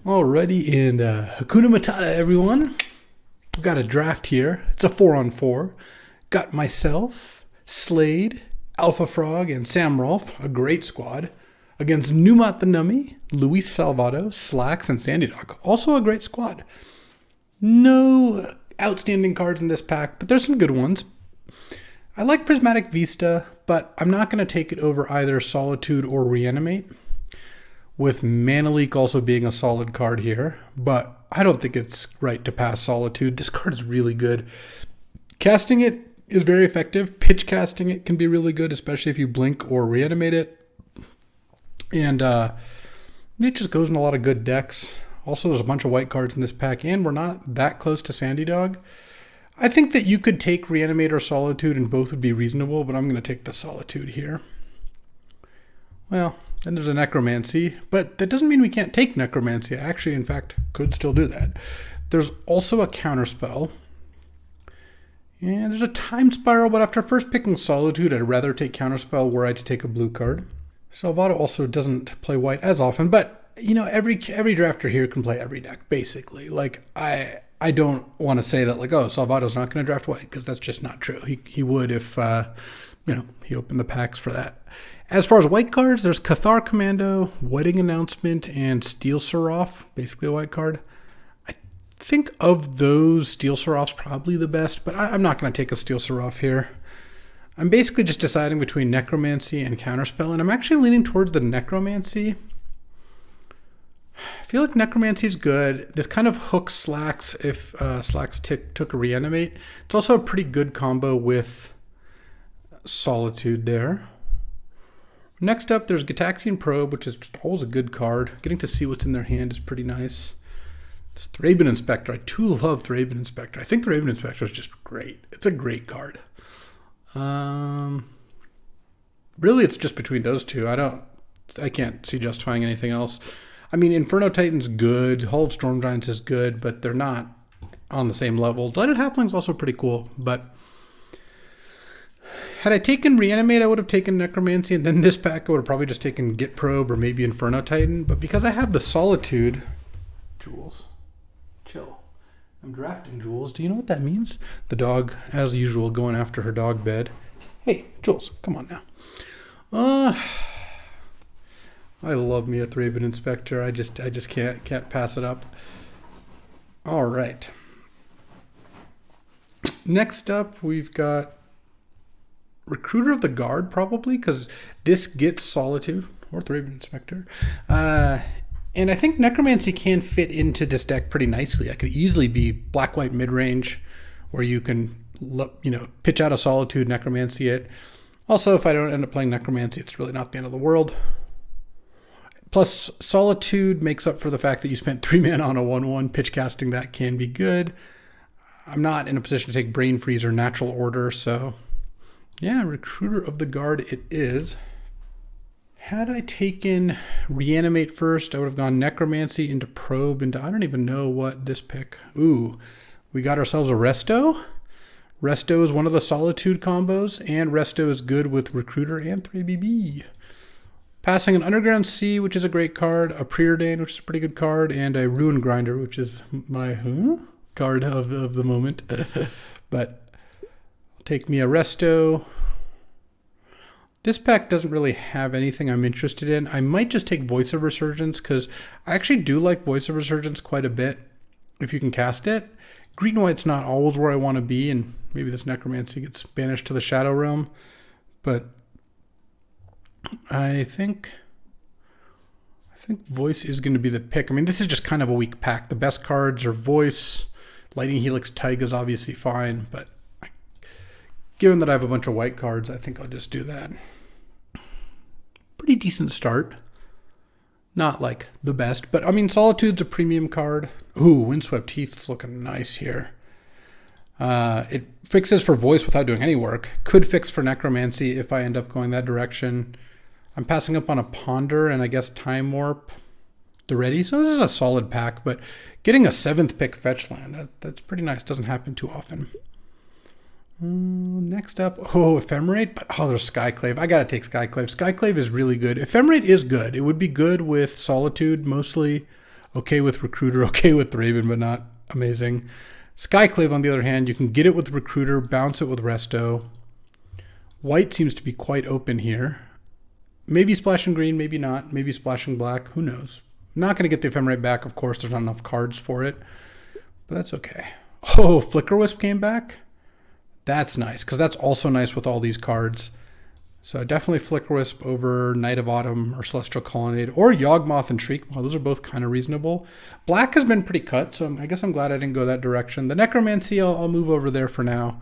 Alrighty, and Hakuna Matata, everyone. We've got a draft here. It's a 4-on-4. Got myself, Slade, Alpha Frog, and Sam Rolfe, a great squad, against Numat the Nummy, Luis Salvato, Slacks, and Sandy Dog. Also a great squad. No outstanding cards in this pack, but there's some good ones. I like Prismatic Vista, but I'm not going to take it over either Solitude or Reanimate, with Mana Leak also being a solid card here, but I don't think it's right to pass Solitude. This card is really good. Casting it is very effective. Pitch casting it can be really good, especially if you blink or reanimate it. And it just goes in a lot of good decks. Also, there's a bunch of white cards in this pack, and we're not that close to Sandy Dog. I think that you could take Reanimate or Solitude, and both would be reasonable, but I'm going to take the Solitude here. Well, then there's a Necromancy, but that doesn't mean we can't take Necromancy. I actually, in fact, could still do that. There's also a Counterspell. And there's a Time Spiral, but after first picking Solitude, I'd rather take Counterspell were I to take a blue card. Salvato also doesn't play white as often, but, you know, every drafter here can play every deck, basically. Like, I don't want to say that, like, oh, Salvato's not going to draft white, because that's just not true. He would if, he opened the packs for that. As far as white cards, there's Cathar Commando, Wedding Announcement, and Steel Seraph, basically a white card. I think of those, Steel Seraph's probably the best, but I'm not going to take a Steel Seraph here. I'm basically just deciding between Necromancy and Counterspell, and I'm actually leaning towards the Necromancy. I feel like Necromancy is good. This kind of hooks Slacks if Slacks took a Reanimate. It's also a pretty good combo with Solitude there. Next up, there's Gitaxian Probe, which is always a good card. Getting to see what's in their hand is pretty nice. It's Thraben Inspector. I too love Thraben Inspector. I think Thraben Inspector is just great. It's a great card. Really, it's just between those two. I can't see justifying anything else. I mean, Inferno Titan's good. Hall of Storm Giants is good, but they're not on the same level. Delighted Halfling's also pretty cool, but had I taken Reanimate, I would have taken Necromancy, and then this pack I would have probably just taken Git Probe or maybe Inferno Titan. But because I have the Solitude, Jules, chill. I'm drafting Jules. Do you know what that means? The dog, as usual, going after her dog bed. Hey, Jules, come on now. I love me a Thraben Inspector. I just can't pass it up. All right. Next up, we've got Recruiter of the Guard, probably, because this gets Solitude or Thraben Inspector. And I think Necromancy can fit into this deck pretty nicely. I could easily be black-white mid-range, where you can, pitch out a Solitude, Necromancy it. Also, if I don't end up playing Necromancy, it's really not the end of the world. Plus, Solitude makes up for the fact that you spent 3 mana on a 1/1. Pitch casting that can be good. I'm not in a position to take Brain Freeze or Natural Order, so yeah, Recruiter of the Guard it is. Had I taken Reanimate first, I would have gone Necromancy into Probe into, I don't even know what this pick. Ooh, we got ourselves a Resto. Resto is one of the Solitude combos, and Resto is good with Recruiter and 3BB. Passing an Underground Sea, which is a great card, a Preordain, which is a pretty good card, and a Ruin Grinder, which is my card of the moment. But take me a Resto. This pack doesn't really have anything I'm interested in. I might just take Voice of Resurgence, because I actually do like Voice of Resurgence quite a bit if you can cast it. Green White's not always where I want to be, and maybe this Necromancy gets banished to the Shadow Realm. But I think Voice is going to be the pick. I mean, this is just kind of a weak pack. The best cards are Voice. Lightning Helix Taiga is obviously fine, but given that I have a bunch of white cards, I think I'll just do that. Pretty decent start. Not like the best, but I mean, Solitude's a premium card. Ooh, Windswept Heath's looking nice here. It fixes for Voice without doing any work. Could fix for Necromancy if I end up going that direction. I'm passing up on a Ponder and I guess Time Warp already. So this is a solid pack, but getting a 7th pick fetch land, that's pretty nice. Doesn't happen too often. Next up, Ephemerate, but there's Skyclave. I gotta take Skyclave. Skyclave is really good. Ephemerate is good. It would be good with Solitude mostly. Okay with Recruiter, okay with Raven, but not amazing. Skyclave, on the other hand, you can get it with Recruiter, bounce it with Resto. White seems to be quite open here. Maybe splashing green, maybe not. Maybe splashing black, who knows. I'm not going to get the Ephemerate back, of course. There's not enough cards for it, but that's okay. Oh, Flicker Wisp came back? That's nice, because that's also nice with all these cards. So definitely Flicker Wisp over Knight of Autumn or Celestial Colonnade or Yawgmoth and Shriek. Well, those are both kind of reasonable. Black has been pretty cut, so I guess I'm glad I didn't go that direction. The Necromancy, I'll move over there for now.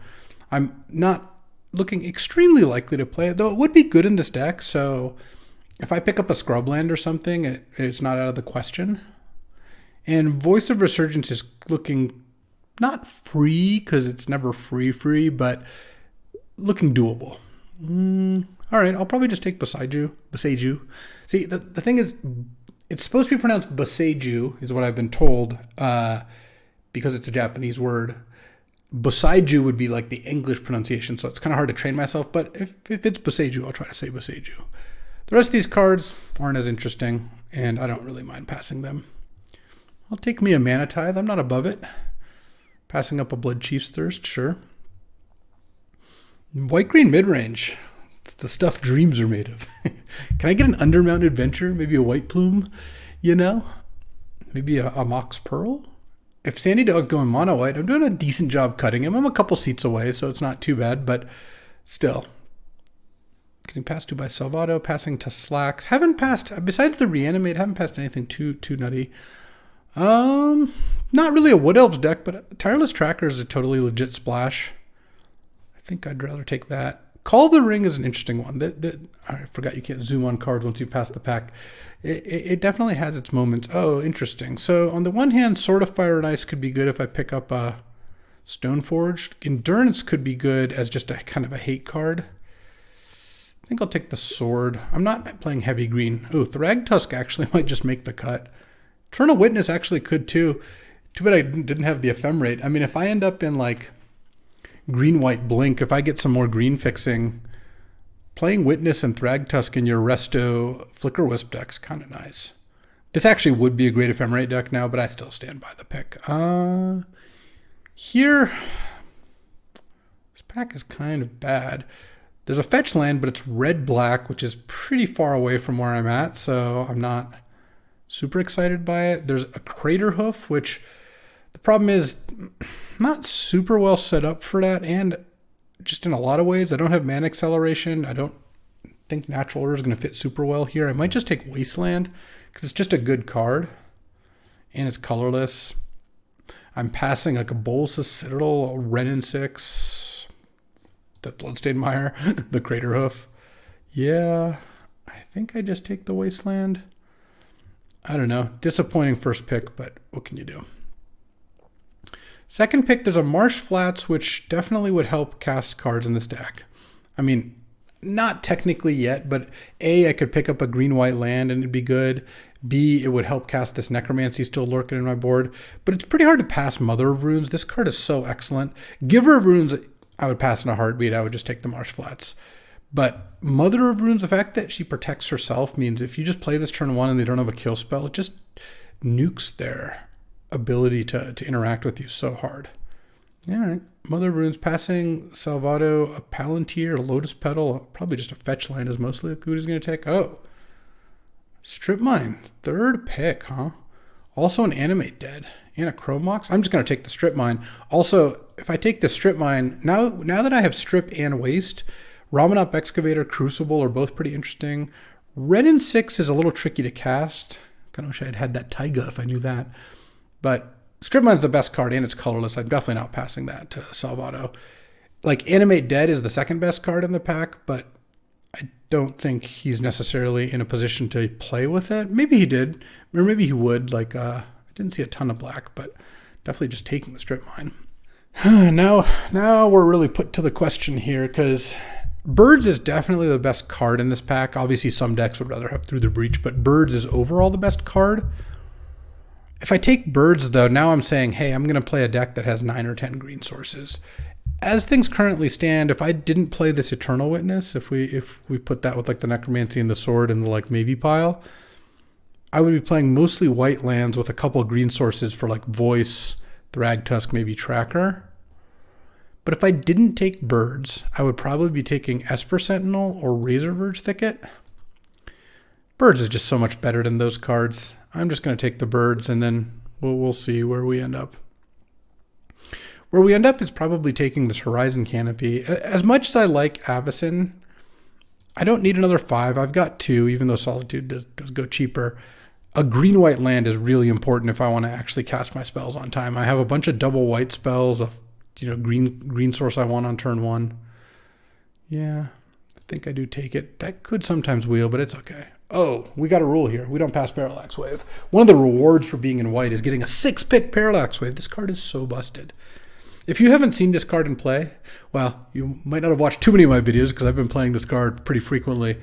I'm not looking extremely likely to play it, though it would be good in this deck. So if I pick up a Scrubland or something, it's not out of the question. And Voice of Resurgence is looking not free, because it's never free, but looking doable. All right, I'll probably just take Boseiju. See, the thing is, it's supposed to be pronounced Boseiju, is what I've been told, because it's a Japanese word. Boseiju would be like the English pronunciation, so it's kind of hard to train myself. But if it's Boseiju, I'll try to say Boseiju. The rest of these cards aren't as interesting, and I don't really mind passing them. I'll take me a Mana Tithe. I'm not above it. Passing up a Blood Chief's Thirst, sure. White-green mid-range. It's the stuff dreams are made of. Can I get an Undermount Adventure? Maybe a White Plume? You know? Maybe a Mox Pearl? If Sandy Dog's going mono-white, I'm doing a decent job cutting him. I'm a couple seats away, so it's not too bad, but still. Getting passed to by Salvato, passing to Slacks. Haven't passed, besides the Reanimate, haven't passed anything too nutty. Not really a Wood Elves deck, but Tireless Tracker is a totally legit splash. I think I'd rather take that. Call the Ring is an interesting one. I forgot you can't zoom on cards once you pass the pack. It definitely has its moments. Oh, interesting. So on the one hand, Sword of Fire and Ice could be good if I pick up a Stoneforged. Endurance could be good as just a kind of a hate card. I think I'll take the Sword. I'm not playing heavy green. Oh, Thragtusk actually might just make the cut. Eternal Witness actually could too. Too bad I didn't have the Ephemerate. I mean, if I end up in like green-white blink, if I get some more green fixing, playing Witness and Thragtusk in your Resto Flicker Wisp deck's kind of nice. This actually would be a great Ephemerate deck now, but I still stand by the pick. Here, this pack is kind of bad. There's a fetch land, but it's red-black, which is pretty far away from where I'm at, so I'm not super excited by it. There's a Crater Hoof, which the problem is not super well set up for that, and just in a lot of ways, I don't have mana acceleration. I don't think Natural Order is going to fit super well here. I might just take Wasteland because it's just a good card, and it's colorless. I'm passing like a Bolas Citadel, a Renin 6, the Bloodstained Mire, the Crater Hoof. Yeah, I think I just take the Wasteland. I don't know. Disappointing first pick, but what can you do? Second pick, there's a Marsh Flats, which definitely would help cast cards in this deck. I mean, not technically yet, but A, I could pick up a green-white land and it'd be good. B, it would help cast this Necromancy still lurking in my board. But it's pretty hard to pass Mother of Runes. This card is so excellent. Giver of Runes, I would pass in a heartbeat. I would just take the Marsh Flats. But Mother of Runes, the fact that she protects herself means if you just play this turn one and they don't have a kill spell, it just nukes their ability to interact with you so hard. All right, Mother of Runes, passing Salvato, a Palantir, a Lotus Petal, probably just a fetch land is mostly who he's going to take. Oh, Strip Mine, third pick, huh? Also an Animate Dead and a Chromox. I'm just going to take the Strip Mine. Also, if I take the Strip Mine, now that I have Strip and Waste, Ramanop Excavator, Crucible are both pretty interesting. Renin 6 is a little tricky to cast. Kind of wish I had had that Taiga if I knew that. But Strip Mine's the best card and it's colorless. I'm definitely not passing that to Salvato. Like, Animate Dead is the second best card in the pack, but I don't think he's necessarily in a position to play with it. Maybe he did, or maybe he would. Like, I didn't see a ton of black, but definitely just taking the Strip Mine. Now we're really put to the question here, because Birds is definitely the best card in this pack. Obviously, some decks would rather have Through the Breach, but Birds is overall the best card. If I take Birds, though, now I'm saying, hey, I'm going to play a deck that has 9 or 10 green sources. As things currently stand, if I didn't play this Eternal Witness, if we put that with like the Necromancy and the Sword and the like maybe pile, I would be playing mostly white lands with a couple of green sources for like Voice, Thragtusk, maybe Tracker. But if I didn't take birds, I would probably be taking Esper Sentinel or Razor Verge Thicket. Birds is just so much better than those cards. I'm just going to take the birds, and then we'll see where we end up. Where we end up is probably taking this Horizon Canopy. As much as I like Avacyn, I don't need another 5. I've got 2, even though Solitude does go cheaper. A green-white land is really important if I want to actually cast my spells on time. I have a bunch of double white spells, of green source I want on turn 1. Yeah, I think I do take it. That could sometimes wheel, but it's okay. Oh, we got a rule here. We don't pass Parallax Wave. One of the rewards for being in white is getting a 6-pick Parallax Wave. This card is so busted. If you haven't seen this card in play, well, you might not have watched too many of my videos because I've been playing this card pretty frequently.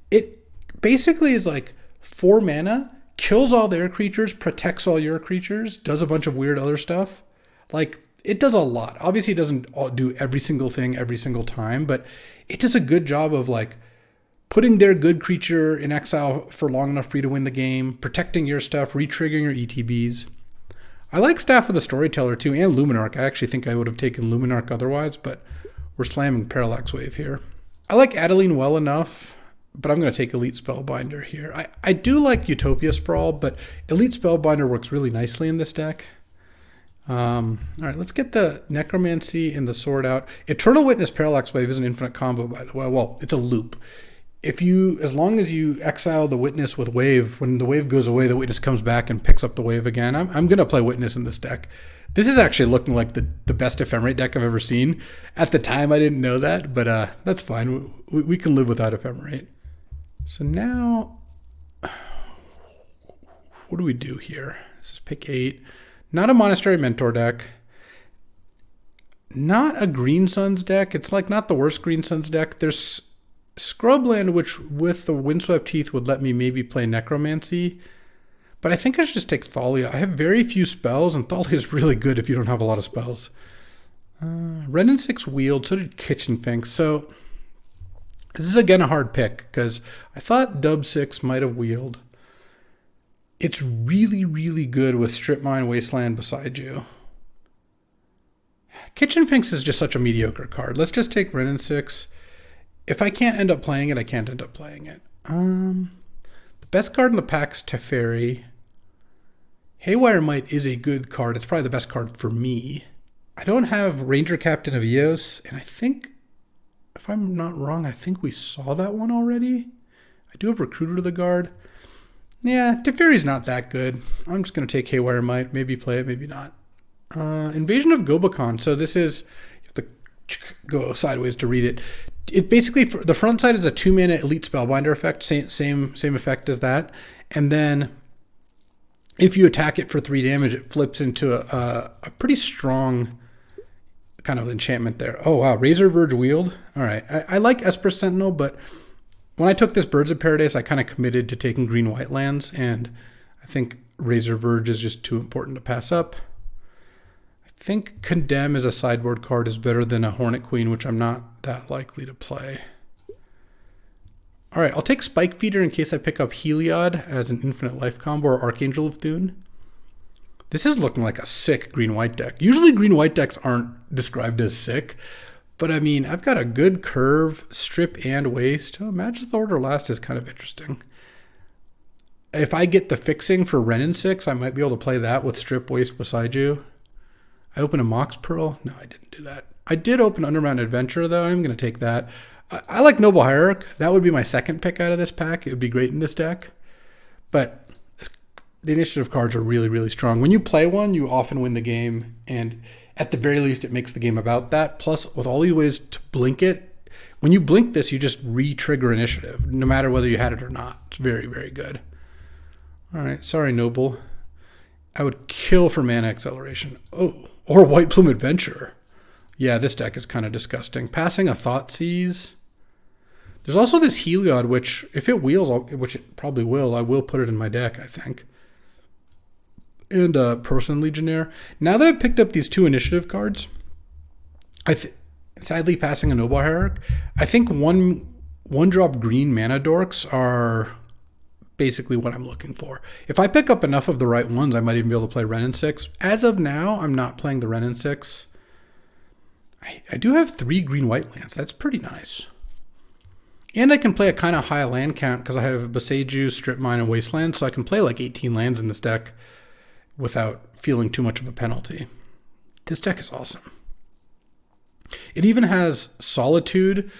It basically is like 4 mana, kills all their creatures, protects all your creatures, does a bunch of weird other stuff. Like, it does a lot. Obviously, it doesn't do every single thing every single time, but it does a good job of like putting their good creature in exile for long enough for you to win the game, protecting your stuff, re-triggering your ETBs. I like Staff of the Storyteller too, and Luminarch. I actually think I would have taken Luminarch otherwise, but we're slamming Parallax Wave here. I like Adeline well enough, but I'm going to take Elite Spellbinder here. I do like Utopia Sprawl, but Elite Spellbinder works really nicely in this deck. All right, let's get the Necromancy and the Sword out. Eternal Witness Parallax Wave is an infinite combo, by the way. Well, it's a loop. As long as you exile the Witness with Wave, when the Wave goes away, the Witness comes back and picks up the Wave again. I'm going to play Witness in this deck. This is actually looking like the best Ephemerate deck I've ever seen. At the time, I didn't know that, but that's fine. We can live without Ephemerate. So now, what do we do here? This is pick 8. Not a Monastery Mentor deck. Not a Green Suns deck. It's like not the worst Green Suns deck. There's Scrubland, which with the Windswept Heath would let me maybe play Necromancy. But I think I should just take Thalia. I have very few spells, and Thalia is really good if you don't have a lot of spells. Red and 6 wheeled, so did Kitchen Finks. So this is again a hard pick, because I thought Dub 6 might have wheeled. It's really, really good with Strip Mine, Wasteland beside you. Kitchen Finks is just such a mediocre card. Let's just take Ren and 6. If I can't end up playing it, I can't end up playing it. The best card in the pack's Teferi. Haywire Might is a good card. It's probably the best card for me. I don't have Ranger Captain of Eos, and I think, if I'm not wrong, I think we saw that one already. I do have Recruiter to the Guard. Yeah, Teferi's not that good. I'm just going to take Haywire Might. Maybe play it, maybe not. Invasion of Gobakon. So this is, you have to go sideways to read it. It basically, the front side is a 2-mana Elite Spellbinder effect, same effect as that. And then if you attack it for 3 damage, it flips into a pretty strong kind of enchantment there. Oh, wow. Razor Verge Wield. All right. I like Esper Sentinel, but when I took this Birds of Paradise, I kind of committed to taking green-white lands, and I think Razor Verge is just too important to pass up. I think Condemn as a sideboard card is better than a Hornet Queen, which I'm not that likely to play. All right, I'll take Spike Feeder in case I pick up Heliod as an infinite life combo or Archangel of Thune. This is looking like a sick green-white deck. Usually green-white decks aren't described as sick, but I mean, I've got a good curve, strip, and waste. Oh, Match the Order Last is kind of interesting. If I get the fixing for Ren and 6, I might be able to play that with strip, waste beside you. I open a Mox Pearl. No, I didn't do that. I did open Underground Adventure, though. I'm going to take that. I like Noble Hierarch. That would be my second pick out of this pack. It would be great in this deck. But the initiative cards are really, really strong. When you play one, you often win the game. And at the very least, it makes the game about that. Plus, with all these ways to blink it, when you blink this, you just re-trigger initiative, no matter whether you had it or not. It's very, very good. All right. Sorry, Noble. I would kill for Mana Acceleration. Oh. Or White Plume Adventurer. Yeah, this deck is kind of disgusting. Passing a Thoughtseize. There's also this Heliod, which, if it wheels, which it probably will, I will put it in my deck, I think. And Person Legionnaire. Now that I've picked up these 2 initiative cards, sadly passing a Noble Hierarch, I think one drop green mana dorks are basically what I'm looking for. If I pick up enough of the right ones, I might even be able to play Wrenn and 6. As of now, I'm not playing the Wrenn and 6. I do have 3 green-white lands. That's pretty nice. And I can play a kind of high land count because I have Boseiju, Strip Mine, and Wasteland, so I can play like 18 lands in this deck without feeling too much of a penalty. This deck is awesome. It even has Solitude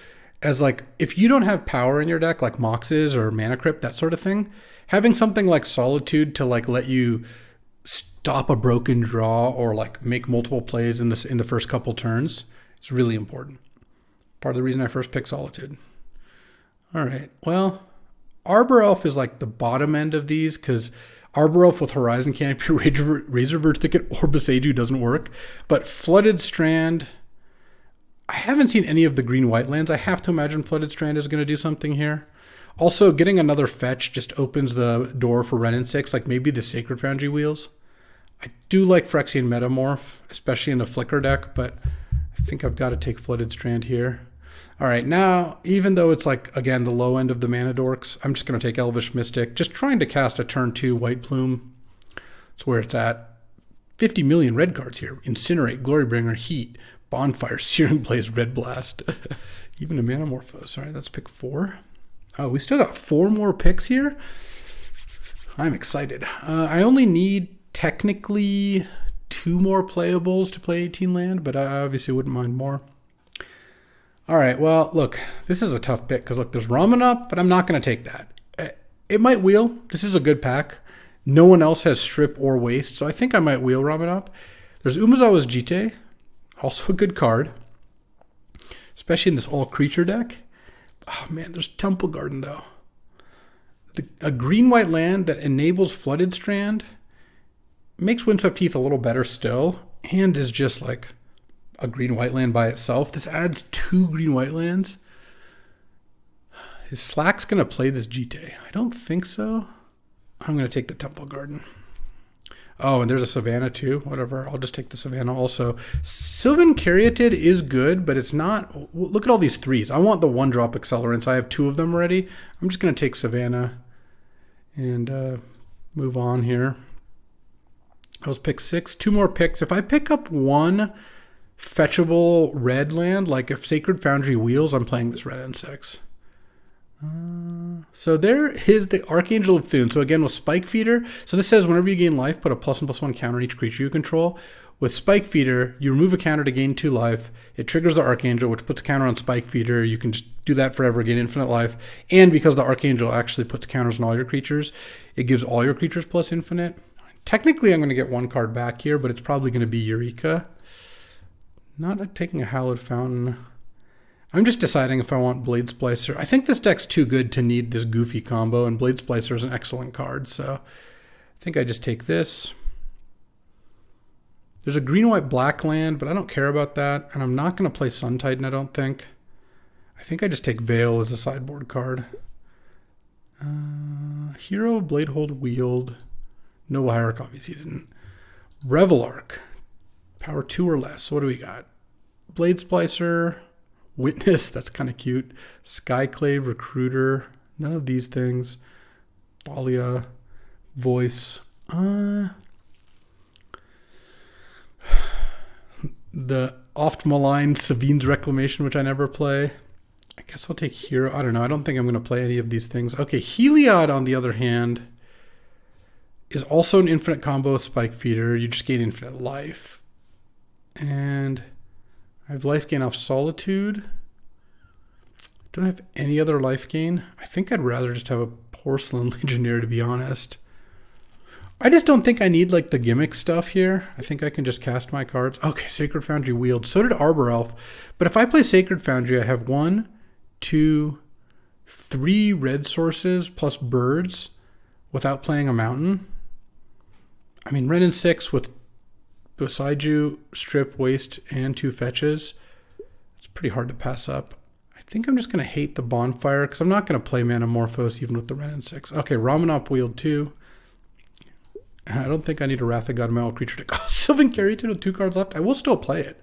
as like, if you don't have power in your deck, like Moxes or Mana Crypt, that sort of thing, having something like Solitude to like let you stop a broken draw or like make multiple plays in the first couple turns is really important. Part of the reason I first picked Solitude. All right, well, Arbor Elf is like the bottom end of these because Arbor Elf with Horizon Canopy, Razorverse Thicket, or Boseiju doesn't work. But Flooded Strand, I haven't seen any of the green-white lands. I have to imagine Flooded Strand is going to do something here. Also, getting another fetch just opens the door for Wrenn and 6, like maybe the Sacred Foundry Wheels. I do like Phyrexian Metamorph, especially in the Flicker deck, but I think I've got to take Flooded Strand here. All right, now, even though it's like, again, the low end of the mana dorks, I'm just going to take Elvish Mystic, just trying to cast a turn 2 White Plume. That's where it's at. 50 million red cards here. Incinerate, Glorybringer, Heat, Bonfire, Searing Blaze, Red Blast. Even a Manamorphose. All right, let's pick 4. Oh, we still got 4 more picks here? I'm excited. I only need technically 2 more playables to play 18 land, but I obviously wouldn't mind more. All right, well, look, this is a tough pick because, look, there's Ramen Up, but I'm not going to take that. It might wheel. This is a good pack. No one else has Strip or Waste, so I think I might wheel Ramen Up. There's Umezawa's Jite, also a good card, especially in this all-creature deck. Oh, man, there's Temple Garden, though. A green-white land that enables Flooded Strand makes Windswept Heath a little better still, and is just like a green-white land by itself. This adds 2 green-white lands. Is Slack's going to play this Jite? I don't think so. I'm going to take the Temple Garden. Oh, and there's a Savannah too. Whatever. I'll just take the Savannah also. Sylvan Caryatid is good, but it's not. Look at all these 3s. I want the 1-drop accelerants. I have 2 of them already. I'm just going to take Savannah and move on here. I was pick 6. 2 more picks. If I pick up 1 fetchable red land, like if Sacred Foundry wheels, I'm playing this Wrenn and 6. So there is the Archangel of Thune. So again, with Spike Feeder, so this says whenever you gain life, put a +1/+1 counter on each creature you control. With Spike Feeder, you remove a counter to gain 2 life. It triggers the Archangel, which puts a counter on Spike Feeder. You can just do that forever, gain infinite life. And because the Archangel actually puts counters on all your creatures, it gives all your creatures plus infinite. Technically, I'm going to get 1 card back here, but it's probably going to be Eureka. Not taking a Hallowed Fountain. I'm just deciding if I want Blade Splicer. I think this deck's too good to need this goofy combo, and Blade Splicer is an excellent card, so I think I just take this. There's a green-white black land, but I don't care about that, and I'm not going to play Sun Titan, I don't think. I think I just take Veil as a sideboard card. Hero, Bladehold, Wield. Noble Hierarch obviously didn't. Revelark. Power 2 or less. So what do we got? Blade Splicer, Witness, that's kind of cute. Skyclave, Recruiter, none of these things. Thalia, Voice. The oft maligned Savine's Reclamation, which I never play. I guess I'll take Hero. I don't know. I don't think I'm going to play any of these things. Okay, Heliod, on the other hand, is also an infinite combo with Spike Feeder. You just gain infinite life. And I have life gain off Solitude. Don't have any other life gain. I think I'd rather just have a Porcelain Legionnaire, to be honest. I just don't think I need like the gimmick stuff here. I think I can just cast my cards. Okay, Sacred Foundry Wield. So did Arbor Elf. But if I play Sacred Foundry, I have 1, 2, 3 red sources plus birds without playing a mountain. I mean, Wrenn and 6 with Boseiju, Strip, Waste, and 2 fetches. It's pretty hard to pass up. I think I'm just going to hate the Bonfire because I'm not going to play Manamorphose even with the Wrenn and 6. Okay, Ramanop Wield 2. I don't think I need a Wrath of God Metal Creature deck. Oh, Sylvan Caryatid with 2 cards left. I will still play it.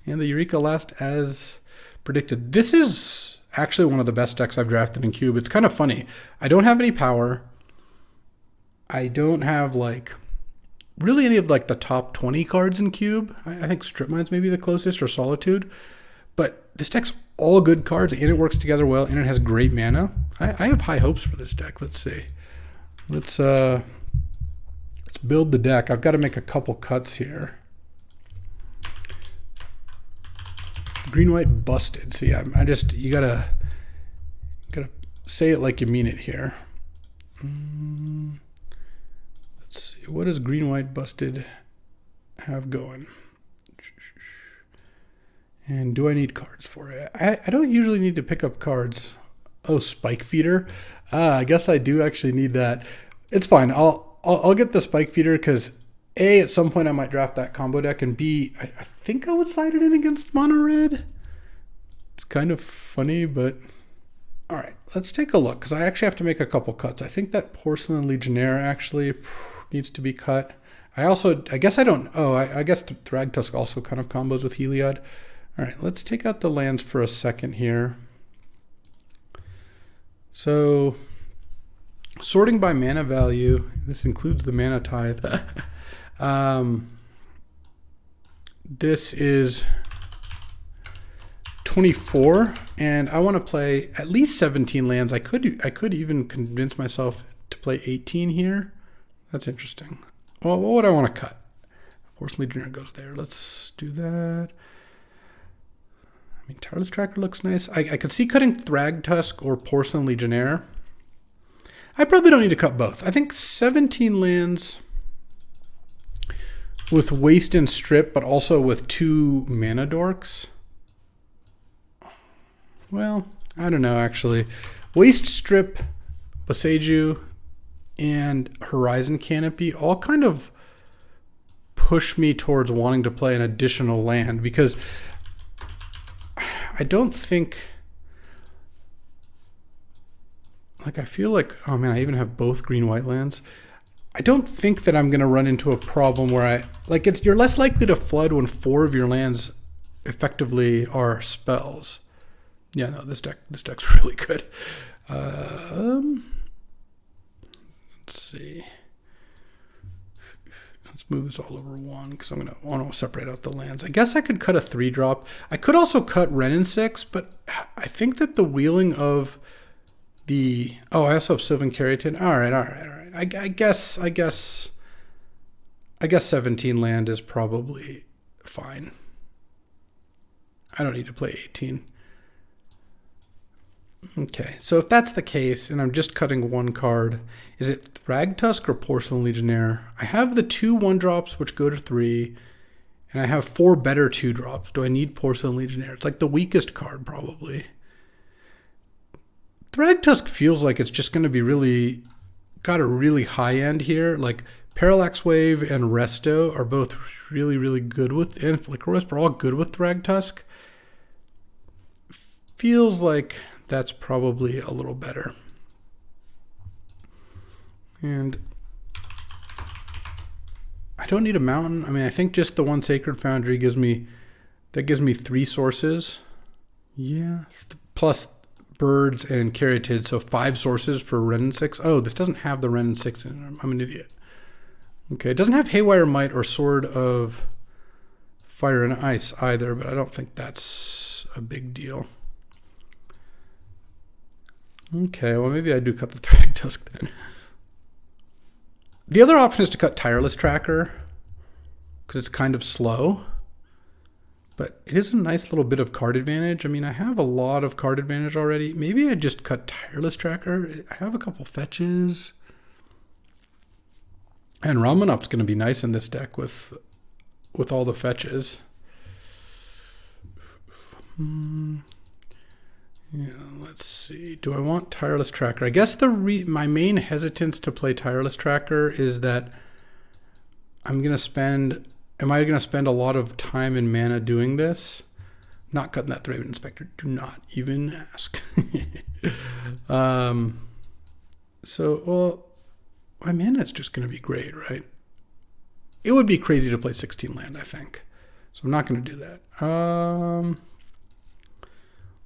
And the Eureka last as predicted. This is actually one of the best decks I've drafted in Cube. It's kind of funny. I don't have any power. I don't have like really any of like the top 20 cards in Cube. I think Strip Mine's maybe the closest, or Solitude. But this deck's all good cards, and it works together well, and it has great mana. I have high hopes for this deck. Let's see. Let's build the deck. I've got to make a couple cuts here. Green white busted. See, I just, you gotta say it like you mean it here. Let's see, what does green white busted have going? And do I need cards for it? I don't usually need to pick up cards. Oh, Spike Feeder. I guess I do actually need that. It's fine. I'll get the Spike Feeder because A, at some point I might draft that combo deck, and B, I think I would side it in against mono red. It's kind of funny, but all right, let's take a look because I actually have to make a couple cuts. I think that Porcelain Legionnaire actually needs to be cut. I guess I don't. Oh, I guess the Thragtusk also kind of combos with Heliod. All right, let's take out the lands for a second here. So, sorting by mana value, this includes the Mana Tithe. This is 24, and I want to play at least 17 lands. I could even convince myself to play 18 here. That's interesting. Well, what would I want to cut? Porcelain Legionnaire goes there. Let's do that. I mean, Tireless Tracker looks nice. I could see cutting Thragtusk or Porcelain Legionnaire. I probably don't need to cut both. I think 17 lands with Waste and Strip, but also with 2 Mana Dorks. Well, I don't know, actually. Waste, Strip, Boseiju, and Horizon Canopy all kind of push me towards wanting to play an additional land, because I don't think, like, I feel like, oh man, I even have both green-white lands. I don't think that I'm going to run into a problem where you're less likely to flood when 4 of your lands effectively are spells. Yeah, no, this deck's really good. Let's see. Let's move this all over 1 because I'm going to want to separate out the lands. I guess I could cut a 3-drop. I could also cut Wrenn and 6, but I think that the wheeling of the... Oh, I also have Sylvan Caryatid. All right. I guess 17 land is probably fine. I don't need to play 18. Okay, so if that's the case, and I'm just cutting 1 card, is it Thragtusk or Porcelain Legionnaire? I have the 2 1-drops, which go to 3, and I have 4 better 2-drops. Do I need Porcelain Legionnaire? It's like the weakest card, probably. Thragtusk feels like it's just going to be got a really high end here. Like Parallax Wave and Resto are both really, really good with, and Flicker Wisp are all good with Thragtusk. Feels like that's probably a little better. And I don't need a mountain. I mean, I think just the 1 Sacred Foundry gives me 3 sources. Yeah, plus birds and Caryatid, so 5 sources for Wrenn and 6. Oh, this doesn't have the Wrenn and 6 in it. I'm an idiot. Okay, it doesn't have Haywire Might or Sword of Fire and Ice either, but I don't think that's a big deal. Okay, well, maybe I do cut the Thragtusk then. The other option is to cut Tireless Tracker, because it's kind of slow. But it is a nice little bit of card advantage. I mean, I have a lot of card advantage already. Maybe I just cut Tireless Tracker. I have a couple fetches. And Ramanup's going to be nice in this deck with all the fetches. Yeah, let's see. Do I want Tireless Tracker? I guess my main hesitance to play Tireless Tracker is that am I going to spend a lot of time and mana doing this? Not cutting that Thraven Inspector. Do not even ask. Well, my mana is just going to be great, right? It would be crazy to play 16 land, I think. So I'm not going to do that.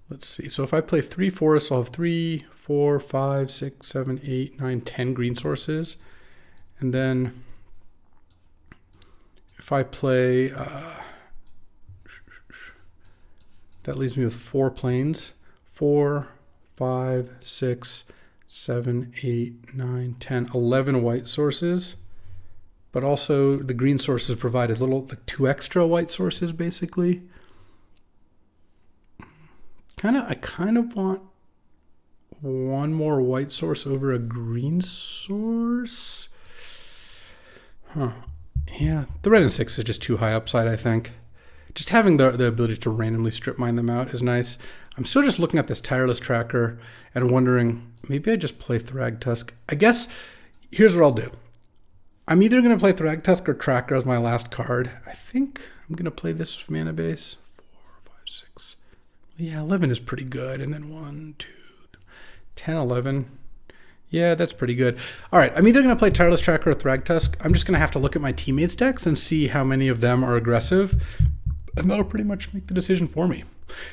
Let's see. So if I play 3 forests, I'll have 3, 4, 5, 6, 7, 8, 9, 10 green sources. And then if I play, that leaves me with 4 planes. 4, 5, 6, 7, 8, 9, 10, 11 white sources. But also the green sources provided like 2 extra white sources, basically. I kind of want 1 more white source over a green source. Huh. Yeah, the red and 6 is just too high upside, I think. Just having the ability to randomly strip mine them out is nice. I'm still just looking at this tireless tracker and wondering, maybe I just play Thragtusk. I guess here's what I'll do. I'm either going to play Thragtusk or Tracker as my last card. I think I'm going to play this mana base. 4, 5, 6. Yeah, 11 is pretty good. And then 1, 2, 10, 11. Yeah, that's pretty good. All right, I'm either going to play Tireless Tracker or Thragtusk. I'm just going to have to look at my teammates' decks and see how many of them are aggressive. And that'll pretty much make the decision for me.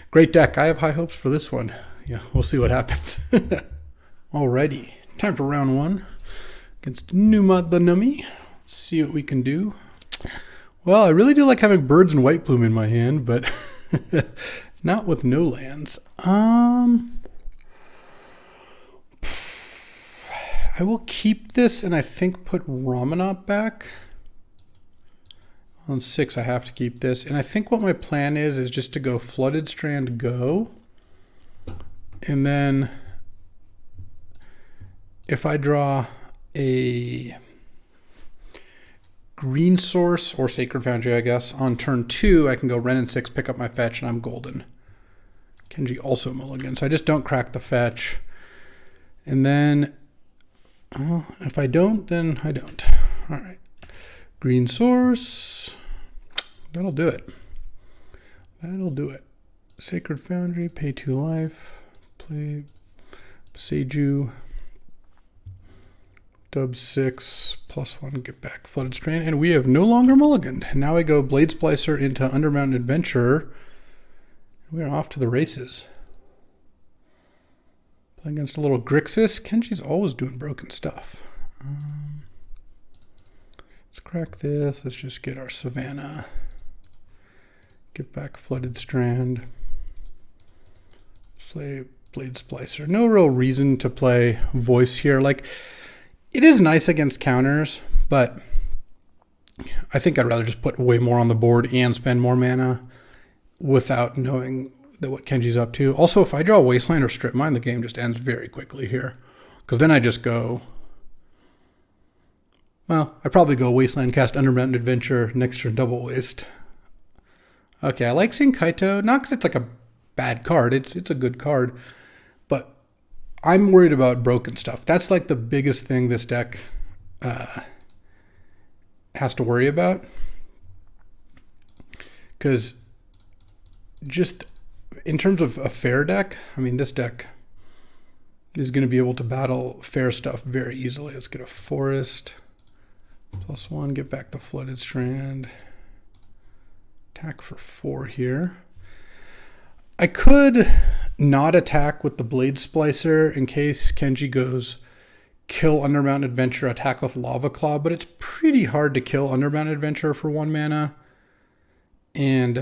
Great deck. I have high hopes for this one. Yeah, we'll see what happens. Alrighty, time for round 1. Against Numa the Nummy. Let's see what we can do. Well, I really do like having Birds and White Plume in my hand, but not with no lands. I will keep this and I think put Ramanop back. On 6, I have to keep this. And I think what my plan is just to go Flooded Strand, go. And then if I draw a green source or Sacred Foundry, I guess, on turn 2, I can go Wrenn and 6, pick up my fetch, and I'm golden. Kenji also mulligan, so I just don't crack the fetch. And then, well, if I don't, then I don't. All right. Green source. That'll do it. That'll do it. Sacred Foundry, pay 2 life. Play Seiju. Dub 6, +1, get back Flooded Strand, and we have no longer mulliganed. Now I go Blade Splicer into Undermountain Adventurer. We are off to the races. Playing against a little Grixis. Kenji's always doing broken stuff. Let's crack this. Let's just get our Savannah. Get back Flooded Strand. Play Blade Splicer. No real reason to play Voice here. Like, it is nice against counters, but I think I'd rather just put way more on the board and spend more mana without knowing what Kenji's up to. Also, if I draw Wasteland or Strip Mine, the game just ends very quickly here. Because then I just go... Well, I probably go Wasteland, cast Undermountain Adventure, next turn Double Waste. Okay, I like seeing Kaito. Not because it's like a bad card. It's a good card. But I'm worried about broken stuff. That's like the biggest thing this deck has to worry about. Because just in terms of a fair deck, I mean, this deck is going to be able to battle fair stuff very easily. Let's get a Forest. +1, get back the Flooded Strand. Attack for 4 here. I could not attack with the Blade Splicer in case Kenji goes kill Undermountain Adventure, attack with Lava Claw, but it's pretty hard to kill Undermountain Adventure for 1 mana. And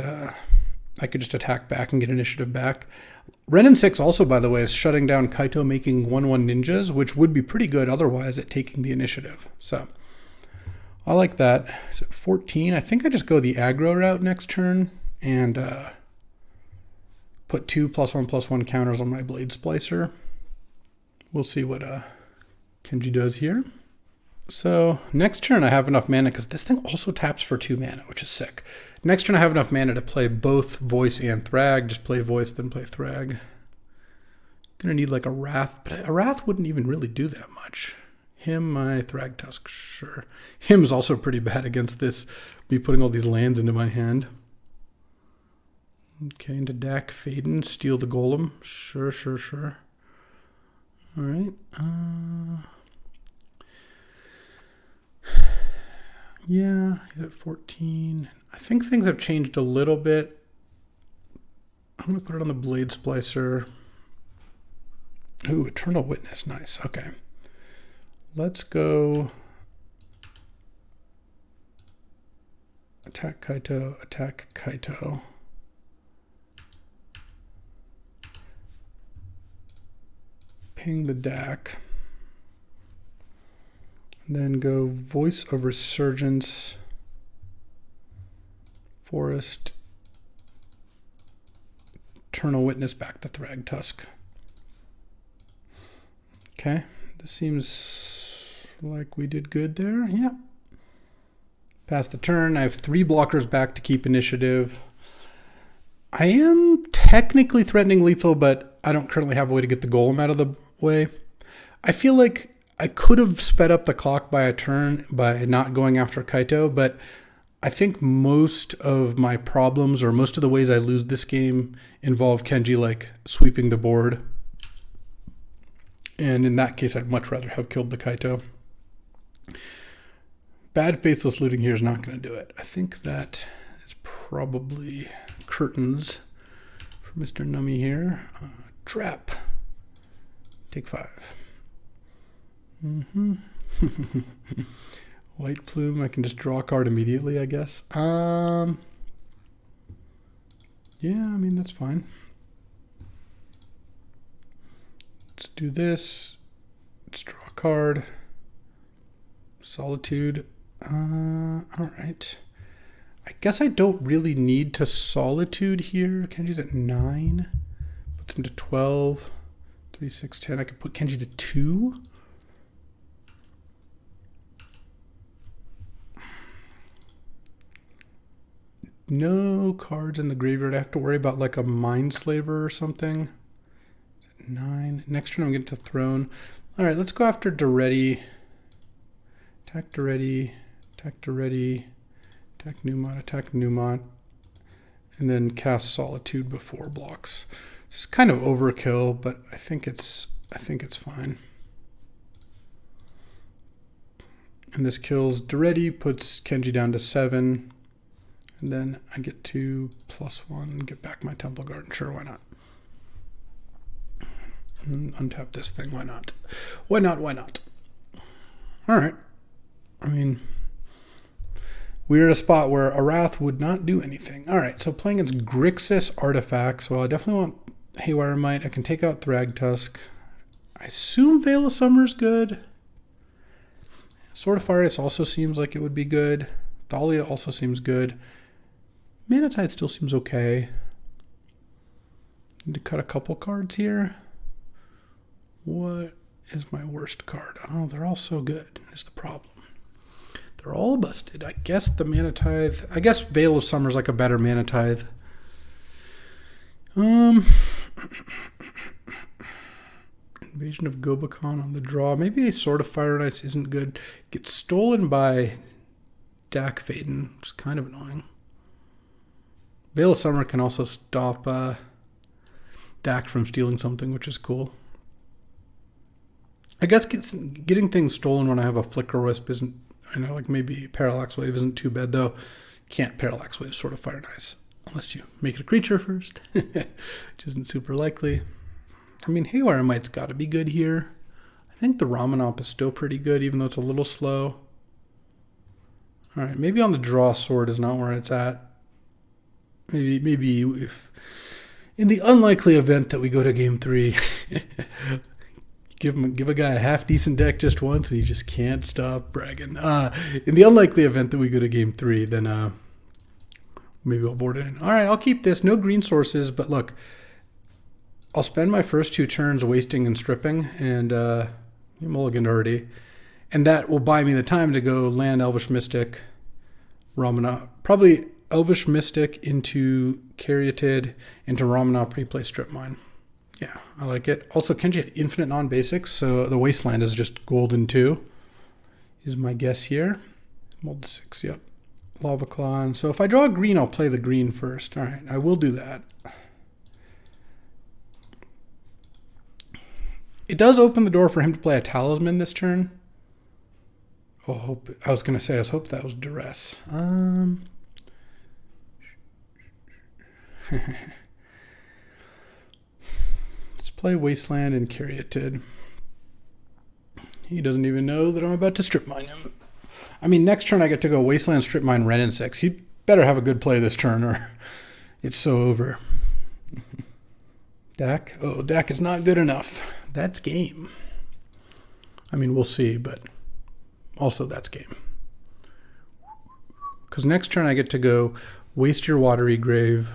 I could just attack back and get initiative back. Wrenn and 6 also, by the way, is shutting down Kaito making 1/1 ninjas, which would be pretty good otherwise at taking the initiative. So I like that. Is it 14? I think I just go the aggro route next turn and put 2 +1/+1 counters on my Blade Splicer. We'll see what Kenji does here. So next turn I have enough mana because this thing also taps for 2 mana, which is sick. Next turn I have enough mana to play both Voice and Thrag. Just play Voice, then play Thrag. Gonna need like a Wrath, but a Wrath wouldn't even really do that much. Him, my Thragtusk, sure. Him is also pretty bad against this, me putting all these lands into my hand. Okay, into Dak Faden, steal the Golem. Sure. All right. Yeah, he's at 14. I think things have changed a little bit. I'm going to put it on the Blade Splicer. Ooh, Eternal Witness. Nice. Okay. Let's go Attack Kaito, attack Kaito. Ping the DAC. And then go Voice of Resurgence, Forest, Eternal Witness back to Thragtusk. Okay, this seems like we did good there. Yeah. Pass the turn. I have 3 blockers back to keep initiative. I am technically threatening lethal, but I don't currently have a way to get the golem out of the way. I feel like I could have sped up the clock by a turn by not going after Kaito, but I think most of my problems or most of the ways I lose this game involve Kenji like sweeping the board. And in that case, I'd much rather have killed the Kaito. Bad Faithless looting here is not going to do it. I think that is probably curtains for Mr. Nummy here. Trap. Take 5. White Plume. I can just draw a card immediately, I guess. Yeah, I mean, that's fine. Let's do this. Let's draw a card. Solitude. All right. I guess I don't really need to Solitude here. Kenji's at 9. Puts him to 12. 3, 6, 10. I could put Kenji to 2. No cards in the graveyard. I have to worry about like a Mindslaver or something. 9. Next turn I'm getting to Throne. All right, let's go after Duretti. Attack Duretti. Attack Duretti. Attack Newmont. Attack Newmont. And then cast Solitude before blocks. This is kind of overkill, but I think it's fine. And this kills Duretti, puts Kenji down to 7. And then I get to +1 and get back my Temple Garden. Sure, why not? And untap this thing, why not? Why not, why not? All right. I mean, we're at a spot where Arath would not do anything. All right, so playing against Grixis Artifacts. Well, I definitely want Haywire Might. I can take out Thragtusk. I assume Veil of Summer is good. Sword of Fire also seems like it would be good. Thalia also seems good. Mana Tide still seems okay. Need to cut a couple cards here. What is my worst card? Oh, they're all so good is the problem. They're all busted. I guess the Mana Tithe. I guess Veil of Summer is like a better Mana Tithe. Invasion of Gobakon on the draw. Maybe a Sword of Fire and Ice isn't good. Gets stolen by Dak Faden, which is kind of annoying. Veil of Summer can also stop Dak from stealing something, which is cool. I guess getting things stolen when I have a Flicker Wisp isn't, I know, like maybe Parallax Wave isn't too bad, though. Can't Parallax Wave Sword of Fire and Ice unless you make it a creature first, which isn't super likely. I mean, Haywire Might's got to be good here. I think the Ramanop is still pretty good, even though it's a little slow. All right, maybe on the draw Sword is not where it's at. Maybe if in the unlikely event that we go to game 3, give a guy a half decent deck just once and he just can't stop bragging. In the unlikely event that we go to game 3, then maybe I'll board it in. All right, I'll keep this. No green sources, but look, I'll spend my first 2 turns wasting and stripping, and mulliganed already, and that will buy me the time to go land Elvish Mystic, Ramanop, probably Elvish Mystic into Caryatid, into Ramanop, replay Strip Mine. Yeah, I like it. Also, Kenji had infinite non-basics, so the Wasteland is just golden too, is my guess here. Mold 6, yep. Lava Claw. And so if I draw a green, I'll play the green first. All right, I will do that. It does open the door for him to play a Talisman this turn. Oh, I was going to say, I hope that was Duress. Let's play Wasteland and Caryatid. He doesn't even know that I'm about to strip mine him. I mean, next turn I get to go Wasteland, strip mine, Ren, and 6. He better have a good play this turn or it's so over. Dak? Oh, Dak is not good enough. That's game. I mean, we'll see, but also that's game. Because next turn I get to go waste your Watery Grave.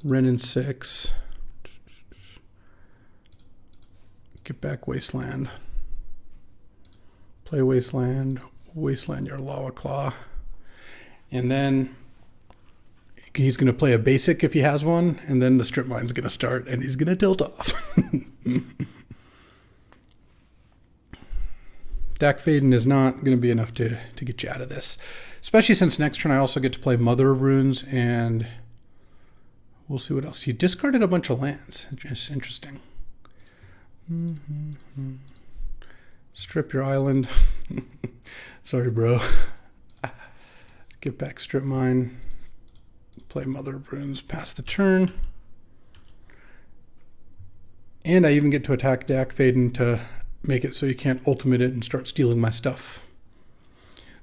Wrenn and 6. Get back Wasteland. Play Wasteland. Wasteland your Lava Claw. And then he's going to play a basic if he has one, and then the Strip Mine's going to start, and he's going to tilt off. Dak Faden is not going to be enough to get you out of this. Especially since next turn I also get to play Mother of Runes, and we'll see what else. You discarded a bunch of lands. It's interesting. Strip your island. Sorry, bro. Get back Strip Mine. Play Mother of Runes, pass the turn. And I even get to attack Dak Faden to make it so you can't ultimate it and start stealing my stuff.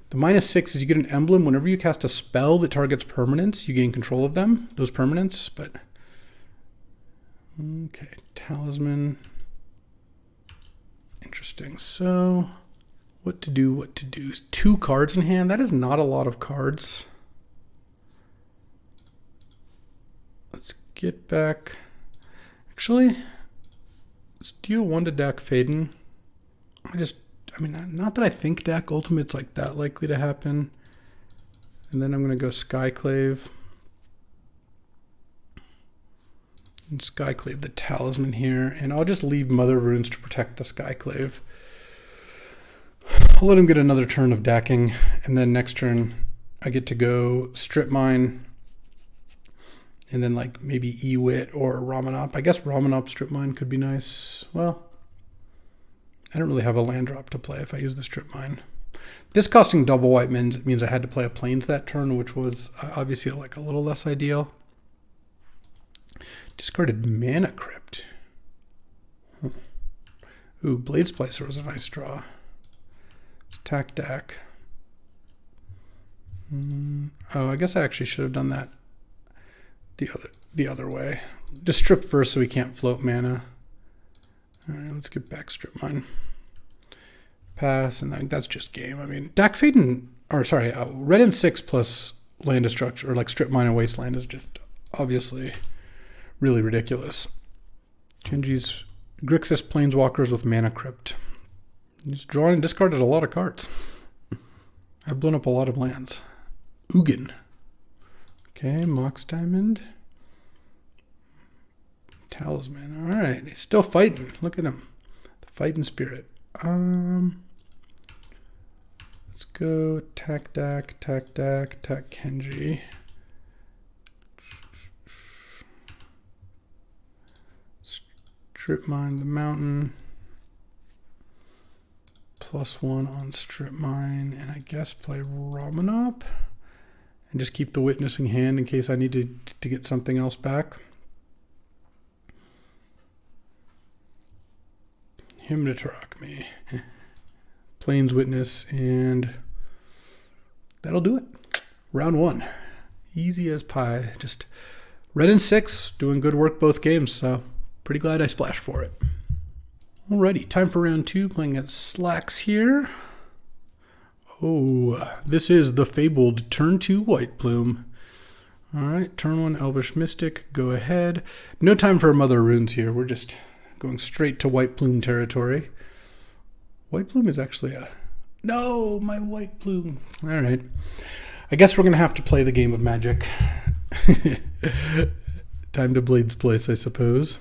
The -6 is you get an emblem. Whenever you cast a spell that targets permanents, you gain control of them, those permanents. But okay, Talisman. Interesting. So what to do? 2 cards in hand. That is not a lot of cards. Let's get back. Actually, let's deal 1 to Dak Faden. I mean, not that I think Dak Ultimate's like that likely to happen. And then I'm going to go Skyclave. And Skyclave the Talisman here. And I'll just leave Mother of Runes to protect the Skyclave. I'll let him get another turn of Dacking. And then next turn, I get to go Strip Mine. And then like maybe Ewit or Ramanop. I guess Ramanop Strip Mine could be nice. Well, I don't really have a land drop to play if I use the Strip Mine. This costing double white means I had to play a Plains that turn, which was obviously like a little less ideal. Discarded Mana Crypt. Ooh, Blade Splicer was a nice draw. Let's attack Dak. Oh, I guess I actually should have done that the other way. Just strip first so we can't float mana. All right, let's get back Strip Mine. Pass, and that's just game. I mean, Dak Faden, or sorry, Wrenn and 6 plus land destruction, or like Strip Mine and Wasteland is just obviously really ridiculous. Genji's Grixis Planeswalkers with Mana Crypt. He's drawn and discarded a lot of cards. I've blown up a lot of lands. Ugin. Okay, Mox Diamond. Talisman. All right, he's still fighting. Look at him. The fighting spirit. Let's go attack Dak, attack Kenji. Strip Mine the mountain. +1 on Strip Mine, and I guess play Ramanop. And just keep the Witnessing Hand in case I need to get something else back. Him to Tarak me. Plains Witness, and that'll do it. Round 1. Easy as pie. Just Wrenn and 6, doing good work both games, so pretty glad I splashed for it. Alrighty, time for round 2, playing at Slacks here. Oh, this is the fabled turn 2 White Plume. Alright, turn 1 Elvish Mystic, go ahead. No time for Mother Runes here, we're just going straight to White Plume territory. White Plume is actually a... No, my White Plume. Alright, I guess we're going to have to play the game of Magic. Time to Blade Splice, I suppose.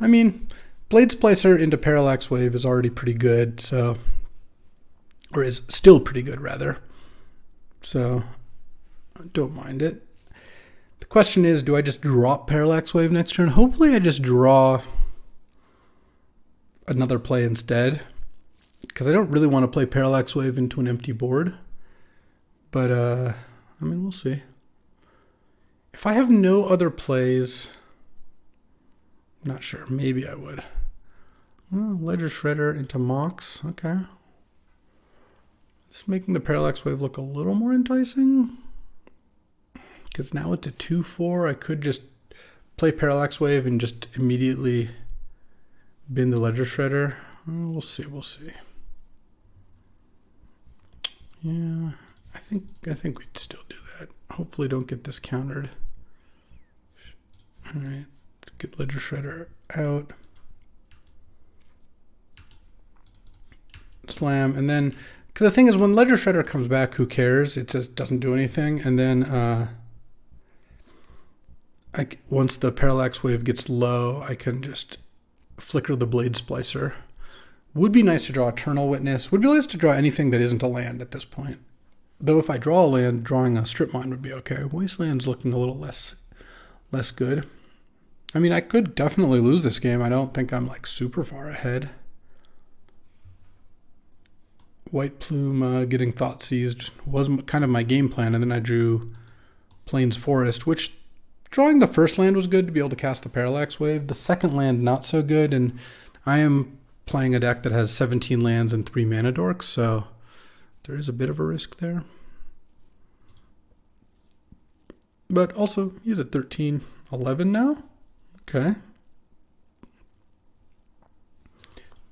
I mean, Blade Splicer into Parallax Wave is already pretty good, so... Or is still pretty good, rather. So, don't mind it. The question is, do I just drop Parallax Wave next turn? Hopefully I just draw another play instead. Because I don't really want to play Parallax Wave into an empty board. But, I mean, we'll see. If I have no other plays... I'm not sure. Maybe I would. Well, Ledger Shredder into Mox. Okay. It's making the Parallax Wave look a little more enticing. Because now it's a 2-4. I could just play Parallax Wave and just immediately bin the Ledger Shredder. We'll see. Yeah, I think we'd still do that. Hopefully don't get this countered. All right, let's get Ledger Shredder out. Slam, and then, because the thing is, when Ledger Shredder comes back, who cares? It just doesn't do anything. And then once the Parallax Wave gets low, I can just flicker the Blade Splicer. Would be nice to draw Eternal Witness. Would be nice to draw anything that isn't a land at this point. Though if I draw a land, drawing a Strip Mine would be okay. Wasteland's looking a little less good. I mean, I could definitely lose this game. I don't think I'm like super far ahead. White Plume getting Thought Seized was kind of my game plan, and then I drew Plains Forest, which drawing the first land was good to be able to cast the Parallax Wave. The second land, not so good, and I am playing a deck that has 17 lands and 3 mana dorks, so there is a bit of a risk there. But also, he's at 13, 11 now? Okay.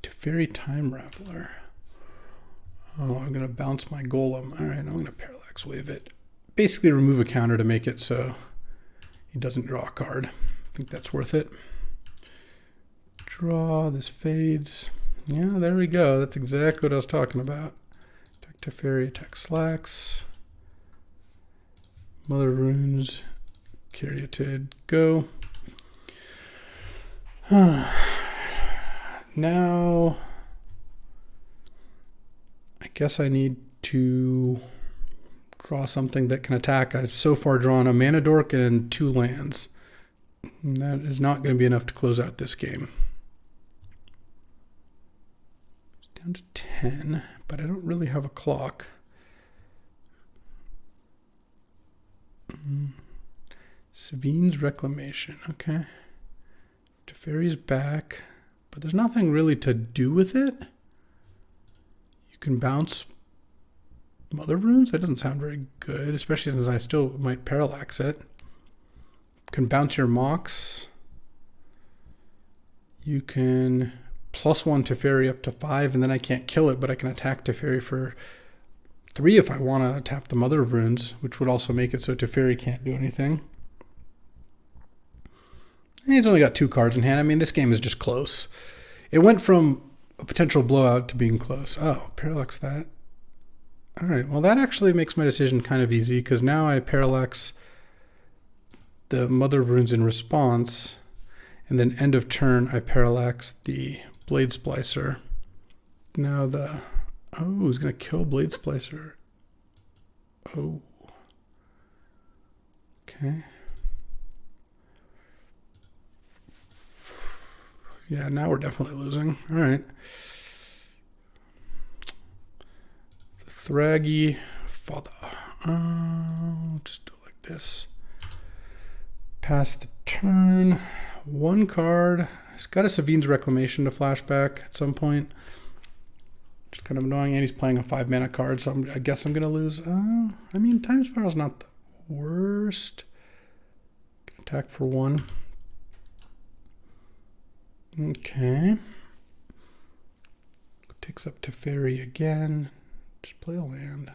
Teferi Time Raveler. Oh, I'm going to bounce my Golem. All right, I'm going to Parallax Wave it. Basically remove a counter to make it so he doesn't draw a card. I think that's worth it. Draw, this fades. Yeah, there we go. That's exactly what I was talking about. Attack Teferi, attack Slacks. Mother Runes, Caryatid, go. Now, I guess I need to draw something that can attack. I've so far drawn a Mana Dork and 2 lands. And that is not going to be enough to close out this game. It's down to 10, but I don't really have a clock. Savine's Reclamation, okay. Teferi's back, but there's nothing really to do with it. You can bounce Mother Runes? That doesn't sound very good, especially since I still might Parallax it. You can bounce your Mox. You can +1 Teferi up to 5, and then I can't kill it, but I can attack Teferi for 3 if I want to tap the Mother of Runes, which would also make it so Teferi can't do anything. And he's only got 2 cards in hand. I mean, this game is just close. It went from a potential blowout to being close. Oh, Parallax that. All right, well, that actually makes my decision kind of easy, because now I Parallax the Mother of Runes in response, and then end of turn, I Parallax the Blade Splicer. Now the... Oh, he's going to kill Blade Splicer. Oh. Okay. Yeah, now we're definitely losing. All right. The Thraggy Father. Just do it like this. Pass the turn. 1 card. He's got a Savine's Reclamation to flashback at some point. Just kind of annoying, and he's playing a 5 mana card, so I guess I'm going to lose. I mean, Time Spiral's not the worst. Attack for 1. Okay. Takes up Teferi again. Just play a land.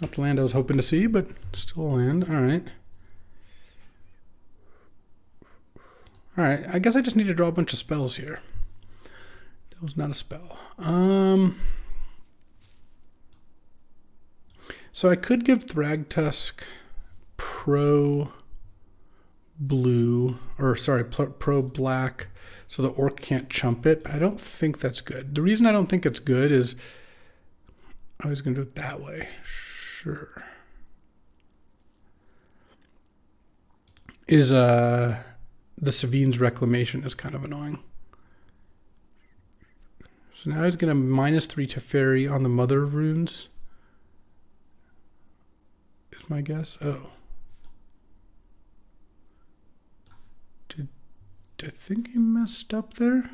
Not the land I was hoping to see, but still a land. All right. All right, I guess I just need to draw a bunch of spells here. That was not a spell. So I could give Thragtusk pro blue, or sorry, pro black, so the orc can't chump it, but I don't think that's good. The reason I don't think it's good is I was going to do it that way. Sure. Is the Savine's Reclamation is kind of annoying. So now he's going to -3 Teferi on the Mother of Runes. Is my guess. Oh. I think he messed up there.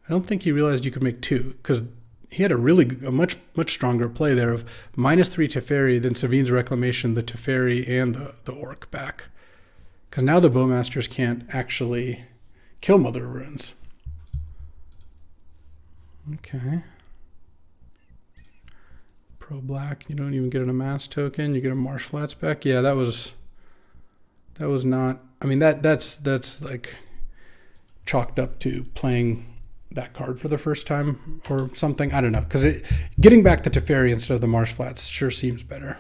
I don't think he realized you could make 2, because he had a much stronger play there of -3 Teferi, then Savine's Reclamation, the Teferi, and the Orc back. Because now the Bowmasters can't actually kill Mother of Runes. Okay. Pro Black, you don't even get an Amass token. You get a Marsh Flats back. Yeah, that was not. I mean, that's like chalked up to playing that card for the first time or something. I don't know, because getting back the Teferi instead of the Marsh Flats sure seems better.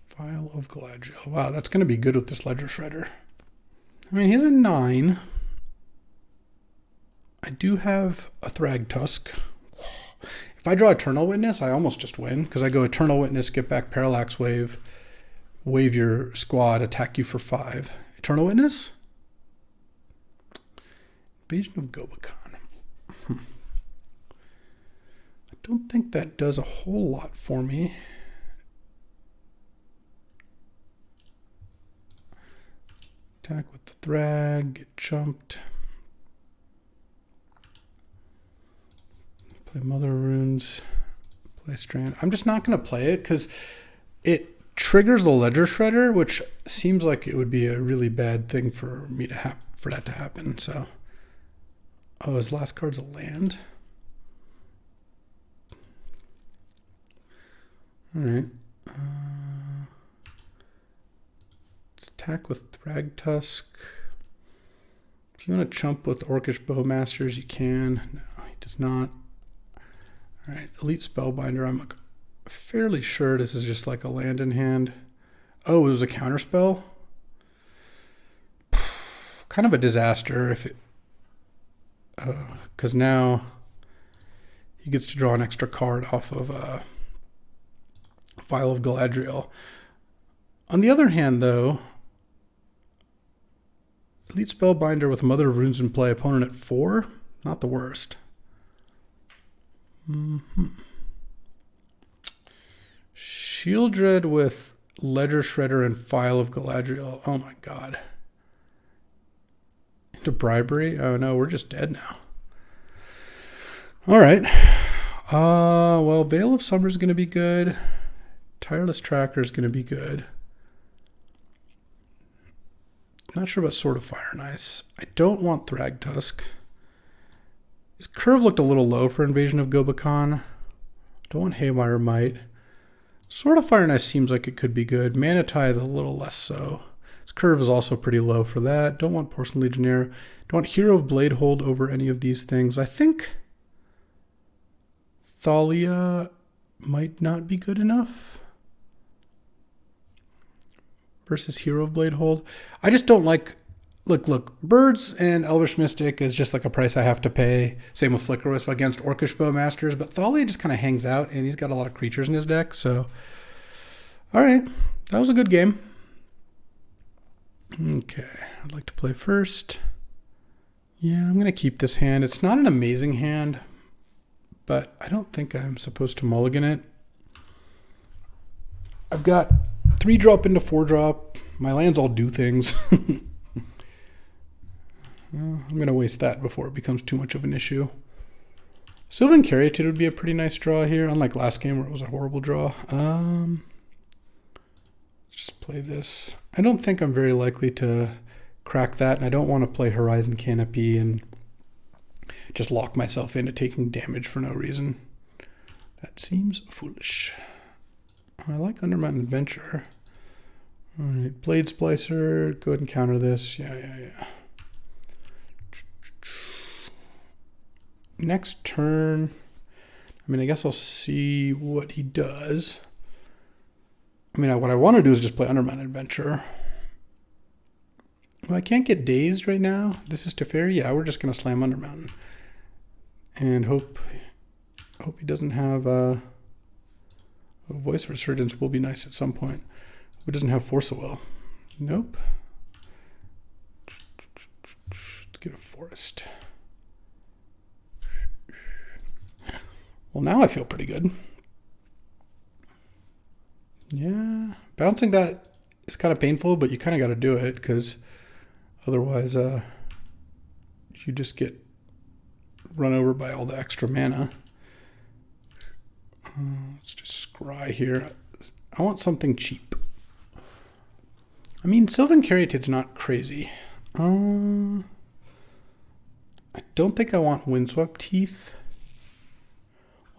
File of Galadriel. Wow, that's going to be good with this Ledger Shredder. I mean, he's a 9. I do have a Thrag Tusk. If I draw Eternal Witness, I almost just win, because I go Eternal Witness, get back Parallax Wave, wave your squad, attack you for 5. Eternal Witness? Invasion of Gobakhan. I don't think that does a whole lot for me. Attack with the Thrag, get jumped. Play Mother of Runes, play Strand. I'm just not going to play it because it triggers the Ledger Shredder, which seems like it would be a really bad thing for me to for that to happen. So, oh, his last card's a land. All right. Let's attack with Thrag Tusk. If you want to chump with Orcish Bowmasters, you can. No, he does not. All right, Elite Spellbinder. I'm fairly sure this is just like a land in hand. Oh, it was a counterspell? Kind of a disaster if it... because now he gets to draw an extra card off of File of Galadriel. On the other hand, though, Elite Spellbinder with Mother of Runes in play, opponent at 4, not the worst. Shieldred with Ledger Shredder and File of Galadriel. Oh my god. Into bribery? Oh no, we're just dead now. Alright. Well, Veil of Summer is going to be good. Tireless Tracker is going to be good. Not sure about Sword of Fire and Ice. I don't want Thrag Tusk. His curve looked a little low for Invasion of Gobakhan. Don't want Haywire Might. Sword of Fire and Ice seems like it could be good. Mana Tithe a little less so. His curve is also pretty low for that. Don't want Porcelain Legionnaire. Don't want Hero of Bladehold over any of these things. I think Thalia might not be good enough versus Hero of Bladehold. I just don't like... Look, Birds and Elvish Mystic is just like a price I have to pay. Same with Flicker Wisp against Orcish Bowmasters. But Thalia just kind of hangs out, and he's got a lot of creatures in his deck. So, all right. That was a good game. Okay. I'd like to play first. Yeah, I'm going to keep this hand. It's not an amazing hand, but I don't think I'm supposed to mulligan it. I've got 3-drop into 4-drop. My lands all do things. I'm going to waste that before it becomes too much of an issue. Sylvan Caryatid would be a pretty nice draw here, unlike last game where it was a horrible draw. Let's just play this. I don't think I'm very likely to crack that, and I don't want to play Horizon Canopy and just lock myself into taking damage for no reason. That seems foolish. I like Undermountain Adventure. All right, Blade Splicer, go ahead and counter this. Yeah. Next turn, I mean, I guess I'll see what he does. I mean, what I want to do is just play Undermountain Adventure. Well, I can't get dazed right now. This is Teferi. Yeah, we're just going to slam Undermountain. And hope he doesn't have a Voice of Resurgence will be nice at some point. Hope he doesn't have Force of Will. Nope. Let's get a Forest. Well, now I feel pretty good. Yeah, bouncing that is kind of painful, but you kind of got to do it because otherwise you just get run over by all the extra mana. Let's just scry here. I want something cheap. I mean, Sylvan Caryatid's not crazy. I don't think I want Windswept Heath.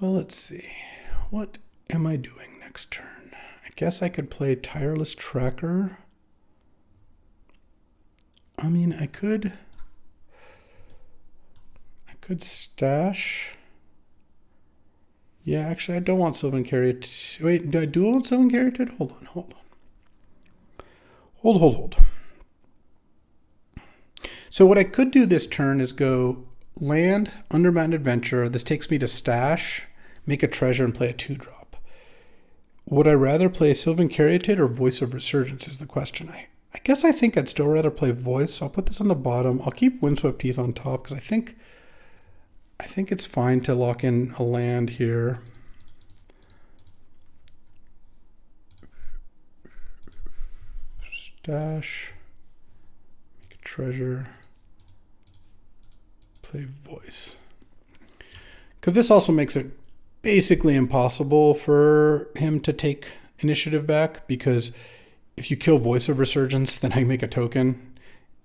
Well, let's see. What am I doing next turn? I guess I could play Tireless Tracker. I mean, I could stash. Yeah, actually, I don't want Sylvan Caryatid. Wait, do I do want Sylvan Caryatid? Hold on. Hold. So what I could do this turn is go land, Undermanned Adventure. This takes me to stash, make a treasure, and play a 2-drop. Would I rather play Sylvan Caryatid or Voice of Resurgence is the question. I guess I think I'd still rather play Voice, so I'll put this on the bottom. I'll keep Windswept Heath on top because I think it's fine to lock in a land here. Stash, make a treasure, play Voice. Because this also makes it basically impossible for him to take initiative back, because if you kill Voice of Resurgence, then I make a token,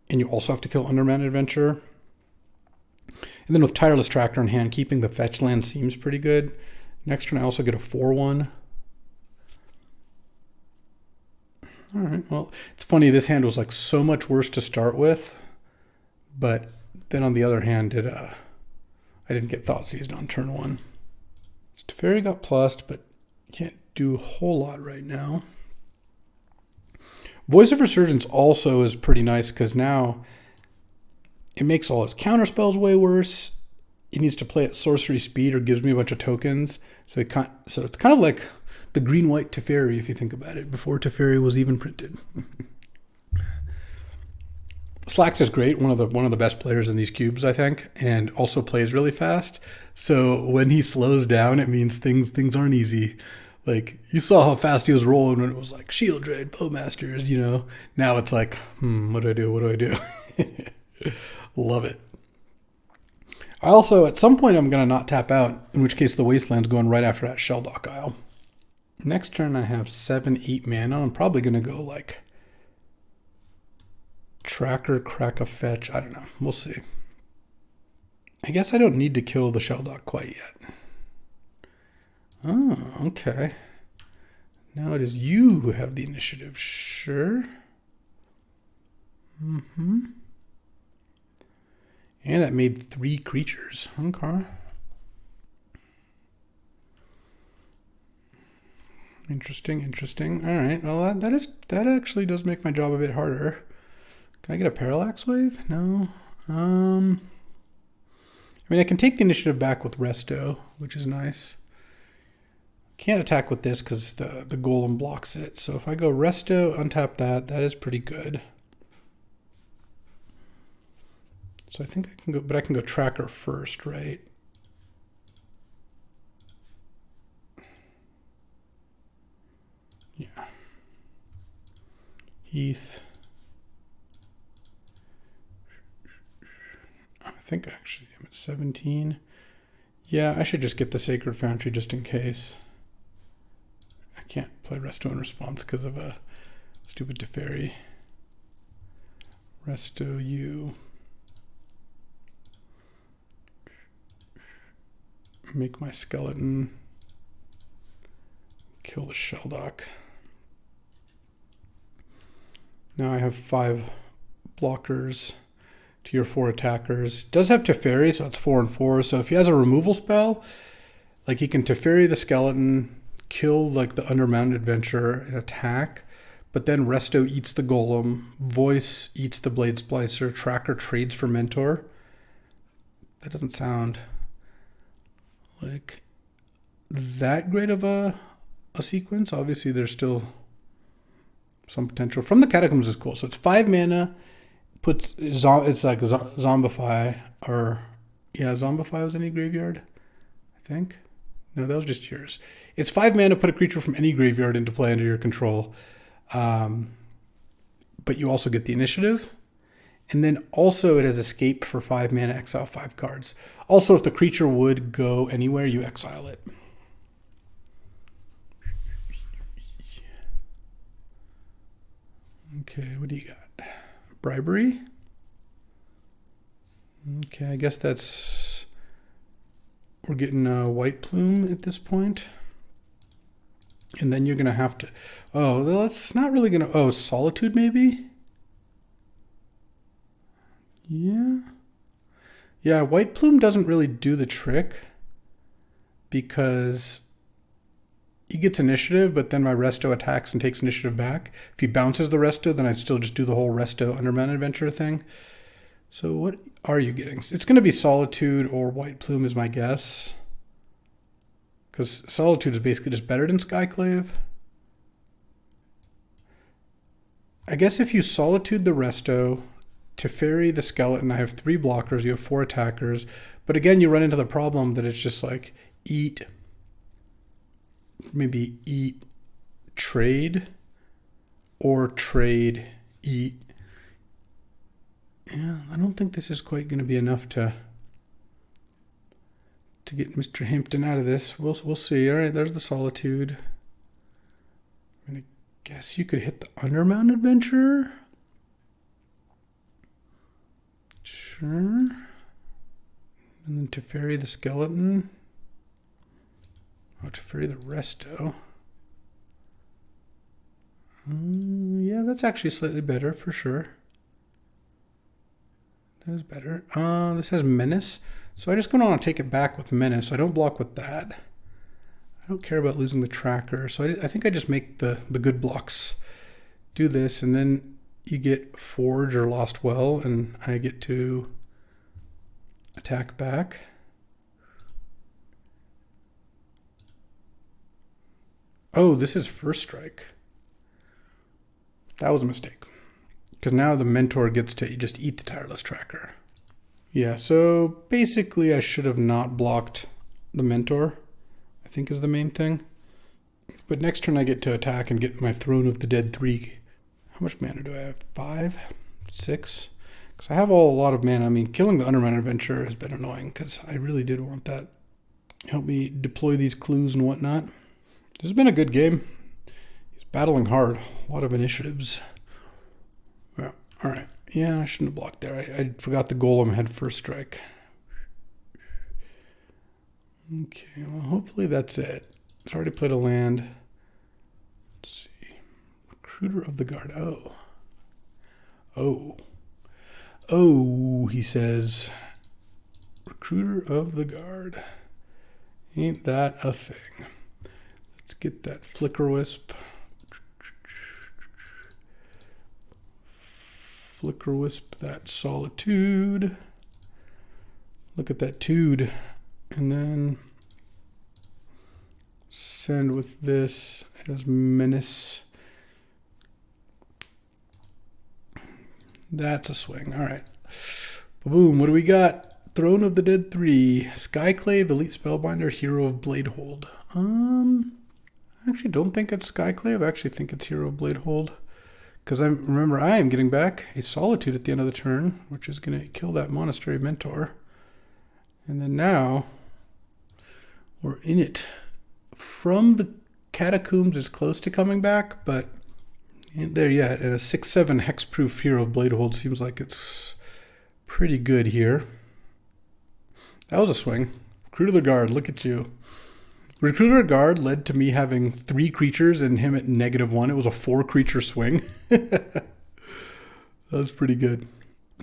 and you also have to kill Undermanned Adventure. And then with Tireless Tracker in hand, keeping the fetch land seems pretty good. Next turn, I also get a 4/1. All right, well, it's funny. This hand was like so much worse to start with, but then on the other hand, I didn't get Thought Seized on turn 1. Teferi got plussed, but can't do a whole lot right now. Voice of Resurgence also is pretty nice because now it makes all his counter spells way worse. He needs to play at sorcery speed or gives me a bunch of tokens. So it's kind of like the green-white Teferi, if you think about it, before Teferi was even printed. Slax is great, one of the best players in these cubes, I think, and also plays really fast. So when he slows down, it means things aren't easy. Like, you saw how fast he was rolling when it was like Shield Raid, Bowmasters, you know. Now it's like, what do I do? Love it. I also, at some point, I'm going to not tap out, in which case the Wasteland's going right after that Shelldock Isle. Next turn, I have 7-8 mana. I'm probably going to go like Tracker, Crack a Fetch. I don't know. We'll see. I guess I don't need to kill the Shelldock quite yet. Oh, okay. Now it is you who have the initiative. Sure. And that made 3 creatures. Okay. Interesting. All right. Well, that actually does make my job a bit harder. Can I get a Parallax Wave? No. I mean, I can take the initiative back with Resto, which is nice. Can't attack with this because the Golem blocks it. So if I go Resto, untap that is pretty good. So I think I can go, but I can go Tracker first, right? Yeah. Heath. I think actually I'm at 17. Yeah, I should just get the Sacred Foundry just in case. I can't play Resto in response because of a stupid Teferi. Resto you. Make my skeleton. Kill the Shelldock. Now I have 5 blockers, tier 4 attackers. Does have Teferi, so it's 4 and 4. So if he has a removal spell, like he can Teferi the skeleton, kill like the Undermanned Adventure and attack, but then Resto eats the Golem, Voice eats the Blade Splicer, Tracker trades for Mentor. That doesn't sound like that great of a sequence. Obviously, there's still some potential. From the Catacombs is cool. So it's 5 mana. It's like Zombify, or yeah, Zombify was any graveyard, I think. No, that was just yours. It's 5 mana. Put a creature from any graveyard into play under your control, but you also get the initiative. And then also it has escape for 5 mana, exile 5 cards. Also, if the creature would go anywhere, you exile it. Okay, what do you got? Bribery? Okay, I guess that's... We're getting a white plume at this point. And then you're going to have to... Oh, well, that's not really going to... Oh, Solitude maybe? Yeah. Yeah, white plume doesn't really do the trick because he gets initiative, but then my resto attacks and takes initiative back. If he bounces the resto, then I still just do the whole resto Undermount Adventure thing. So what are you getting? It's going to be Solitude or white plume is my guess. Because Solitude is basically just better than Skyclave. I guess if you Solitude the resto... Teferi the skeleton, I have 3 blockers, you have 4 attackers. But again, you run into the problem that it's just like eat, maybe eat, trade, or trade, eat. Yeah, I don't think this is quite going to be enough to get Mr. Hampton out of this. We'll see. All right, there's the Solitude. I'm going to guess you could hit the Undermount Adventure. Sure. And then Teferi the skeleton. Oh, Teferi the resto. Yeah, that's actually slightly better for sure. That is better. This has Menace. So I just going to want to take it back with Menace. I don't block with that. I don't care about losing the tracker. So I think I just make the good blocks. Do this, and then you get Forge or Lost Well, and I get to attack back. Oh, this is first strike. That was a mistake. Because now the Mentor gets to just eat the Tireless Tracker. Yeah, so basically I should have not blocked the Mentor, I think is the main thing. But next turn I get to attack and get my Throne of the Dead 3. How much mana do I have? 5? 6? Because I have a lot of mana. I mean, killing the Undermount Adventure has been annoying because I really did want that. Help me deploy these clues and whatnot. This has been a good game. He's battling hard. A lot of initiatives. Well, all right. Yeah, I shouldn't have blocked there. I forgot the Golem had first strike. Okay, well, hopefully that's it. It's already played a land. Let's see. Recruiter of the Guard. Oh, he says. Recruiter of the Guard. Ain't that a thing? Let's get that Flicker Wisp. Flicker Wisp, that Solitude. Look at that Tude. And then send with this. It has Menace. That's a swing. All right. Boom. What do we got? Throne of the Dead 3. Skyclave, Elite Spellbinder, Hero of Bladehold. I actually don't think it's Skyclave. I actually think it's Hero of Bladehold. Because remember, I am getting back a Solitude at the end of the turn, which is going to kill that Monastery Mentor. And then now, we're in it. From the Catacombs is close to coming back, but ain't there yet. And a 6/7 hexproof Hero of Bladehold seems like it's pretty good here. That was a swing. Recruiter of the Guard, look at you. Recruiter of the Guard led to me having 3 creatures and him at -1. It was a 4-creature swing. That was pretty good.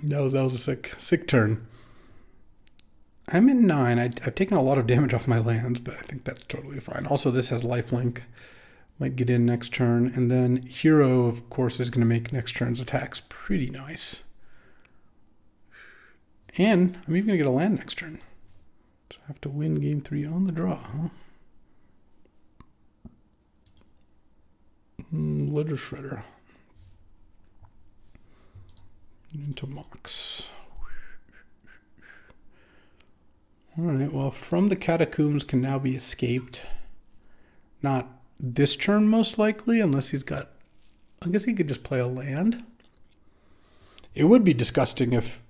That was a sick turn. I'm at 9. I've taken a lot of damage off my lands, but I think that's totally fine. Also, this has lifelink. Might get in next turn. And then Hero, of course, is going to make next turn's attacks pretty nice. And I'm even going to get a land next turn. So I have to win game 3 on the draw, huh? Ledger Shredder. Into Mox. Alright, well, From the Catacombs can now be escaped. Not this turn, most likely, unless he's got... I guess he could just play a land. It would be disgusting if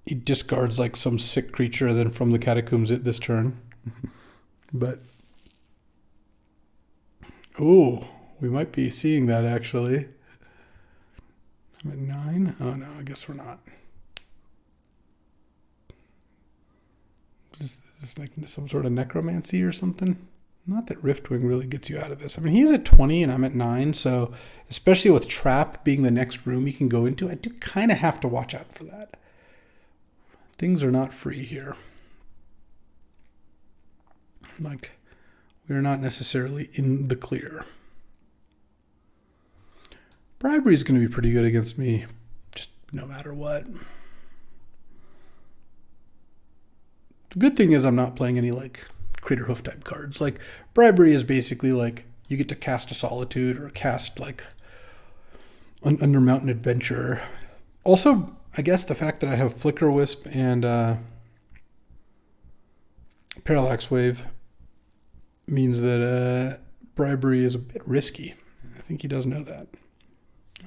he discards like some sick creature and then from the Catacombs it this turn. But, ooh, we might be seeing that actually. I'm at 9. Oh no, I guess we're not. Is this like some sort of necromancy or something? Not that Riftwing really gets you out of this. I mean, he's at 20 and I'm at 9, so especially with Trap being the next room you can go into, I do kind of have to watch out for that. Things are not free here. Like, we're not necessarily in the clear. Bribery is going to be pretty good against me, just no matter what. The good thing is I'm not playing any, like, Crater Hoof type cards. Like, Bribery is basically, like, you get to cast a Solitude or cast, like, an Undermountain Adventure. Also, I guess the fact that I have Flicker Wisp and Parallax Wave means that Bribery is a bit risky. I think he does know that.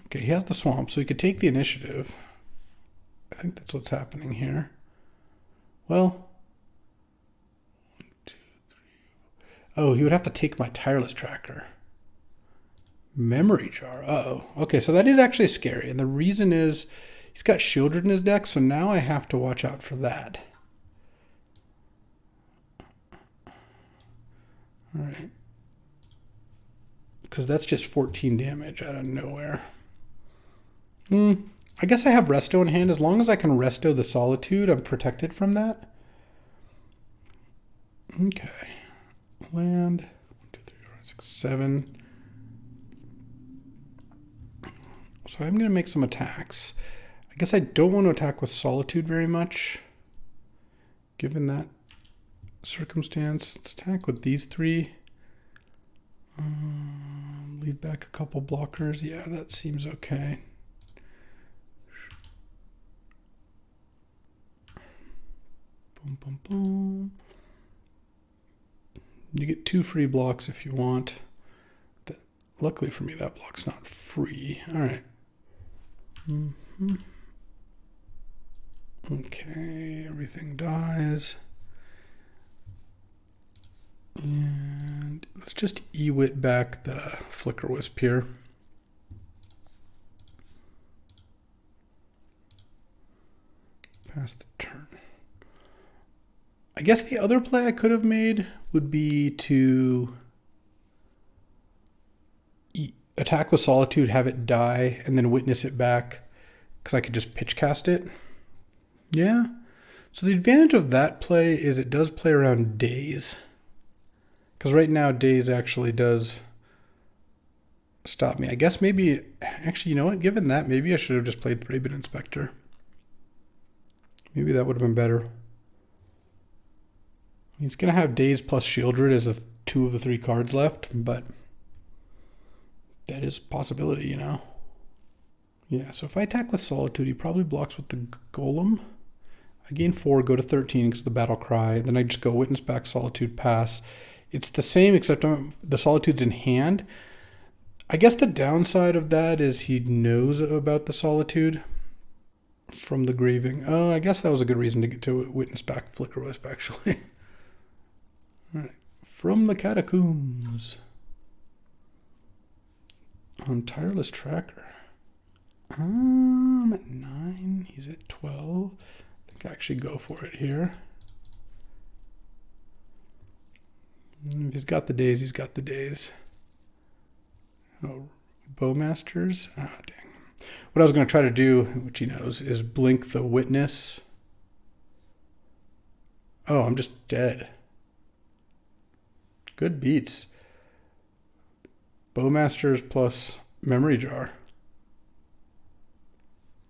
Okay, he has the Swamp, so he could take the initiative. I think that's what's happening here. Well, 1, 2, 3. Oh, he would have to take my Tireless Tracker. Memory Jar. Uh-oh. Okay, so that is actually scary, and the reason is he's got Shieldred in his deck, so now I have to watch out for that. All right. Because that's just 14 damage out of nowhere. I guess I have Resto in hand. As long as I can Resto the Solitude, I'm protected from that. Okay. Land. 1, 2, 3, 4, 5, 6, 7. So I'm going to make some attacks. I guess I don't want to attack with Solitude very much, given that circumstance. Let's attack with these 3. Leave back a couple blockers. Yeah, that seems okay. Boom, boom, boom. You get 2 free blocks if you want. Luckily for me, that block's not free. All right. Okay, everything dies. And let's just E-Wit back the Flicker Wisp here. Pass the turn. I guess the other play I could have made would be to attack with Solitude, have it die, and then witness it back, because I could just pitch cast it. Yeah. So the advantage of that play is it does play around Daze. Because right now, Daze actually does stop me. I guess maybe, actually, you know what? Given that, maybe I should have just played Thraben Inspector. Maybe that would have been better. He's going to have Daze plus Shieldred as 2 of the 3 cards left, but that is a possibility, you know. Yeah, so if I attack with Solitude, he probably blocks with the Golem. I gain 4, go to 13 because of the Battle Cry. Then I just go Witness back, Solitude, pass. It's the same except the Solitude's in hand. I guess the downside of that is he knows about the Solitude from the Graving. Oh, I guess that was a good reason to get to Witness back Flicker Wisp, actually. All right. From the Catacombs. On Tireless Tracker. I'm at 9. He's at 12. I think I actually go for it here. If he's got the Daze, he's got the Daze. Oh, Bowmasters. Ah, dang. What I was going to try to do, which he knows, is blink the Witness. Oh, I'm just dead. Good beats. Bowmasters plus Memory Jar.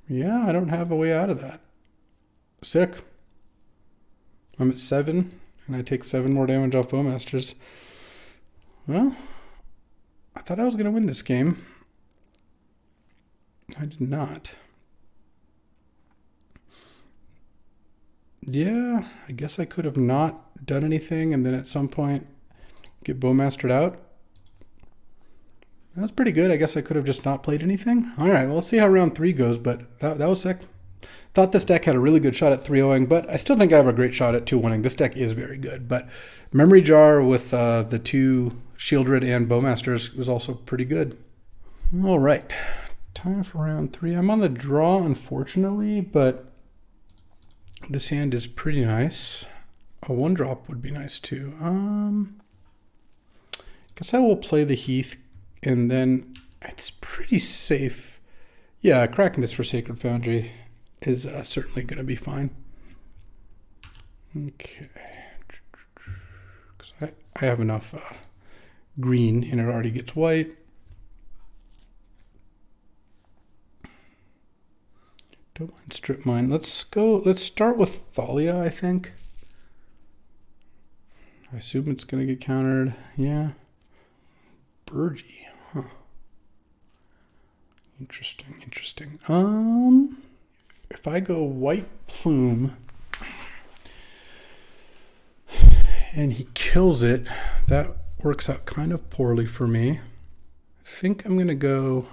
Yeah, I don't have a way out of that. Sick. I'm at 7, and I take 7 more damage off Bowmasters. Well, I thought I was going to win this game. I did not. Yeah, I guess I could have not done anything and then at some point get Bowmastered out. That's pretty good. I guess I could have just not played anything. All right, well, let's see how round 3 goes, but that was sick. Thought this deck had a really good shot at 3-0ing, but I still think I have a great shot at 2-1ing. This deck is very good, but Memory Jar with the 2 Shieldred and Bowmasters was also pretty good. All right, time for round 3. I'm on the draw, unfortunately, but this hand is pretty nice. A 1-drop would be nice too. Guess I will play the Heath, and then it's pretty safe. Yeah, cracking this for Sacred Foundry is certainly going to be fine. Okay. Because I have enough green, and it already gets white. Don't mind Strip Mine. Let's start with Thalia, I think. I assume it's going to get countered. Yeah. Burgee, huh. Interesting. If I go White Plume and he kills it, that works out kind of poorly for me. I think I'm going to go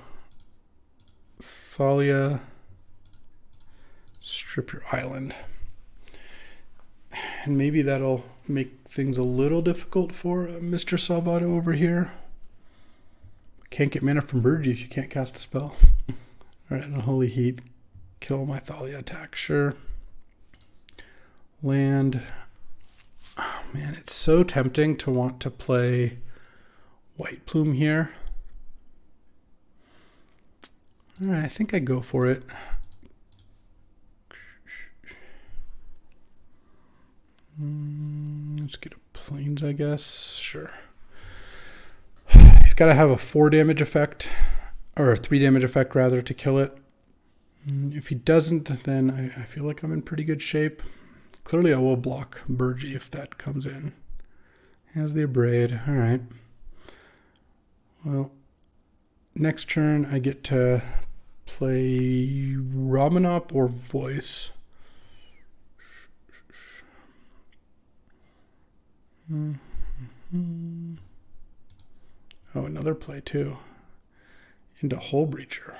Thalia, strip your island. And maybe that'll make things a little difficult for Mr. Salvato over here. Can't get mana from Burgee if you can't cast a spell. All right, Unholy Heat. Kill my Thalia attack, sure. Land. Oh man, it's so tempting to want to play White Plume here. All right, I think I go for it. Let's get a Plains, I guess. Sure. He's got to have a 4 damage effect, or a 3 damage effect rather, to kill it. If he doesn't, then I feel like I'm in pretty good shape. Clearly I will block Burgee if that comes in. Has the Abrade. All right. Well, next turn I get to play Ramanop or Voice. Oh, another play too. Into Hull Breacher.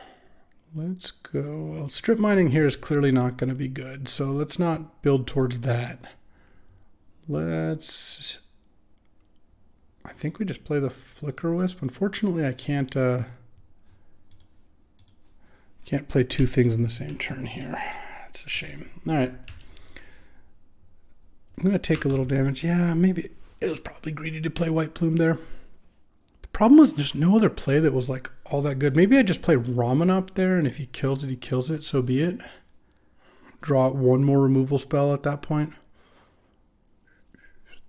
Let's go. Well, strip mining here is clearly not going to be good, so let's not build towards that. I think we just play the Flicker Wisp. Unfortunately, I can't play 2 things in the same turn here. It's a shame. All right. I'm going to take a little damage. Yeah, maybe it was probably greedy to play White Plume there. The problem was there's no other play that was like all that good. Maybe I just play Ramen up there, and if he kills it, so be it. Draw 1 more removal spell at that point.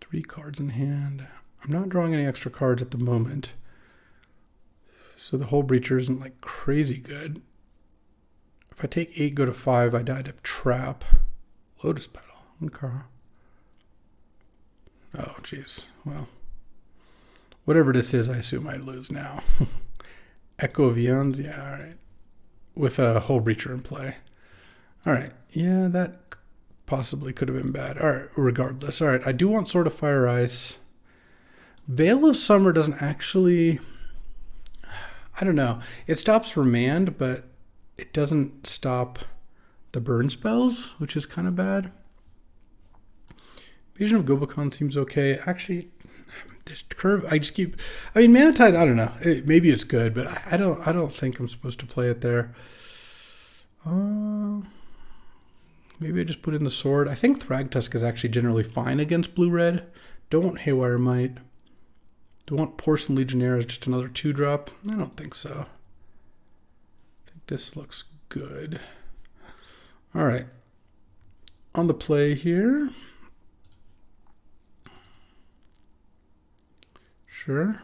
3 cards in hand. I'm not drawing any extra cards at the moment. So the Hull Breacher isn't like crazy good. If I take 8, go to 5, I die to Trap. Lotus Petal. Okay. Oh, jeez. Well, whatever this is, I assume I lose now. Echo of Eons? Yeah, all right. With a Hull Breacher in play. All right. Yeah, that possibly could have been bad. All right, regardless. All right, I do want Sword of Fire Ice. Veil of Summer doesn't actually... I don't know. It stops Remand, but it doesn't stop the burn spells, which is kind of bad. Vision of Gobakon seems okay. Actually, this curve, Mana Tithe, I don't know. Maybe it's good, but I don't think I'm supposed to play it there. Maybe I just put in the sword. I think Thragtusk is actually generally fine against blue-red. Don't want Haywire Might. Do I want Porcelain Legionnaire as just another 2-drop? I don't think so. I think this looks good. All right. On the play here. Sure.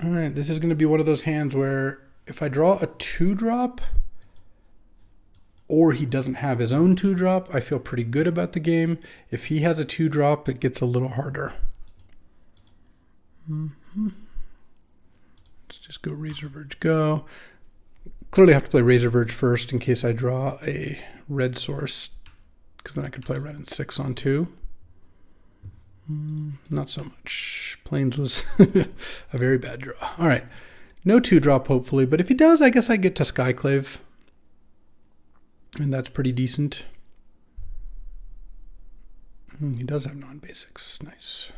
All right, this is going to be one of those hands where if I draw a 2-drop or he doesn't have his own 2-drop, I feel pretty good about the game. If he has a 2-drop, it gets a little harder. Let's just go Razor Verge go. Clearly I have to play Razor Verge first in case I draw a red source, because then I could play red and 6 on 2. Not so much. Plains was a very bad draw. All right. No 2-drop, hopefully. But if he does, I guess I get to Skyclave. And that's pretty decent. He does have non-basics. Nice.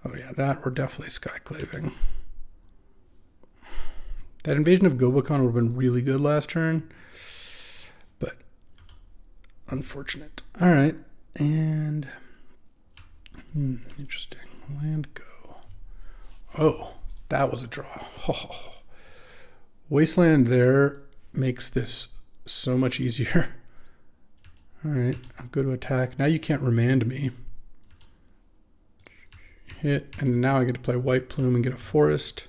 Oh, yeah, that we're definitely Skyclaving. That Invasion of Gobakon would have been really good last turn. But unfortunate. All right. And interesting. Land go. Oh, that was a draw. Oh. Wasteland there makes this so much easier. All right, I'll go to attack. Now you can't remand me. Hit, and now I get to play White Plume and get a forest.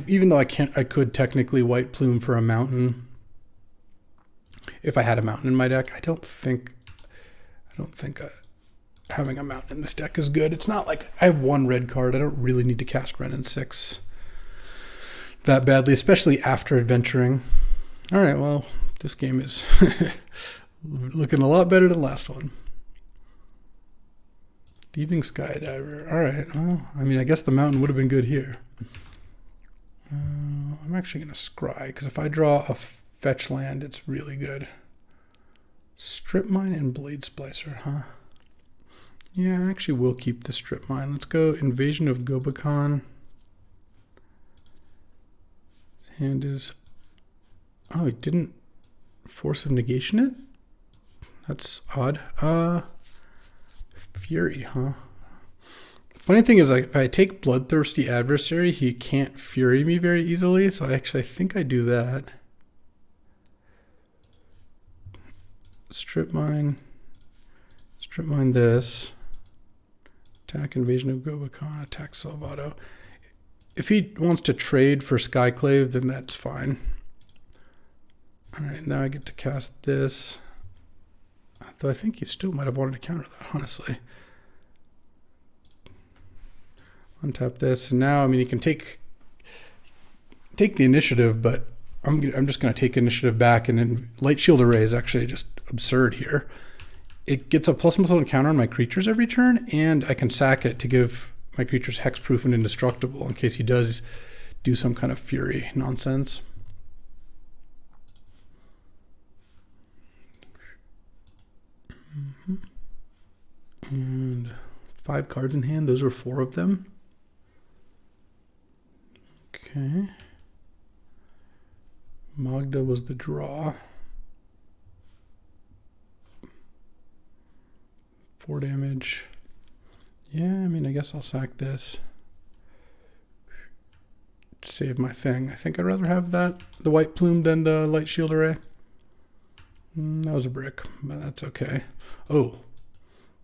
Even though I could technically White Plume for a mountain. If I had a mountain in my deck, I don't think having a mountain in this deck is good. It's not like I have one red card. I don't really need to cast Wrenn and 6 that badly, especially after adventuring. All right, well, this game is looking a lot better than last one. Thieving Skydiver. All right, well, I mean, I guess the mountain would have been good here. I'm actually going to scry, because if I draw a fetch land, it's really good. Strip Mine and Blade Splicer, huh? Yeah, I actually will keep the Strip Mine. Let's go Invasion of Gobakon. His hand is... Oh, he didn't Force of Negation it? That's odd. Fury, huh? Funny thing is, like, if I take Bloodthirsty Adversary, he can't Fury me very easily, so I think I do that. Strip Mine this. Attack Invasion of Gobakon, attack Salvato. If he wants to trade for Skyclave, then that's fine. Alright, now I get to cast this. Though I think he still might have wanted to counter that, honestly. Untap this, and now, I mean, he can take the initiative, but I'm just going to take initiative back, and then Light Shield Array is actually just absurd here. It gets a +1/+1 counter on my creatures every turn, and I can sack it to give my creatures hexproof and indestructible in case he does do some kind of Fury nonsense. And 5 cards in hand. Those are 4 of them. Okay. Magda was the draw. 4 damage. Yeah, I mean, I guess I'll sack this. Save my thing. I think I'd rather have the White Plume than the Light Shield Array. That was a brick, but that's okay. Oh,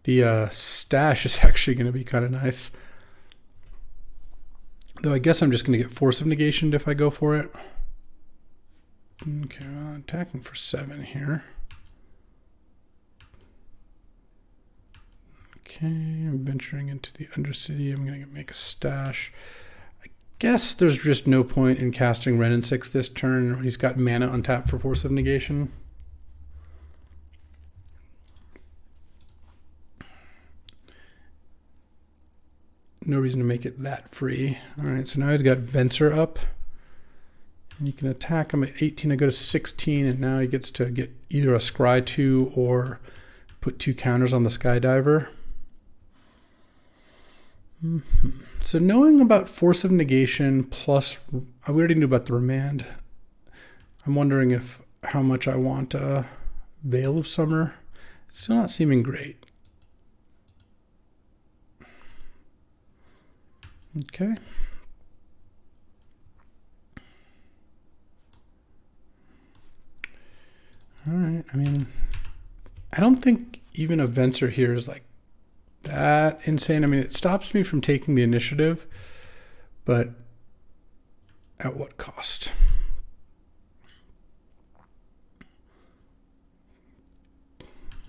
the stash is actually going to be kind of nice. Though I guess I'm just going to get Force of Negation if I go for it. Okay, attacking for 7 here. Okay, I'm venturing into the Undercity. I'm going to make a stash. I guess there's just no point in casting Wrenn and 6 this turn when he's got mana untapped for Force of Negation. No reason to make it that free. All right, so now he's got Venser up. And you can attack him at 18. I go to 16, and now he gets to get either a Scry 2 or put 2 counters on the Skydiver. So knowing about Force of Negation plus, we already knew about the Remand. I'm wondering how much I want Veil of Summer. It's still not seeming great. Okay. All right. I mean, I don't think even a Venser here is like that insane. I mean, it stops me from taking the initiative, but at what cost?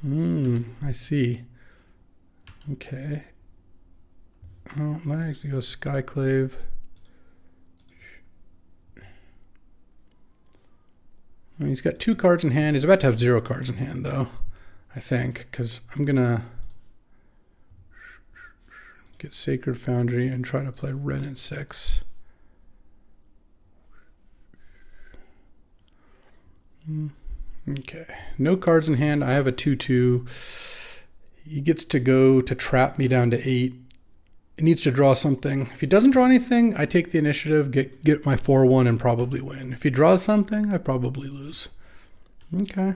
I see. Okay. Oh, let me actually go Skyclave. I mean, he's got 2 cards in hand. He's about to have 0 cards in hand, though, I think, because I'm going to get Sacred Foundry and try to play Ren in 6. Okay, no cards in hand. I have a 2/2. He gets to go to trap me down to 8. He needs to draw something. If he doesn't draw anything, I take the initiative, get my 4/1 and probably win. If he draws something, I probably lose. Okay.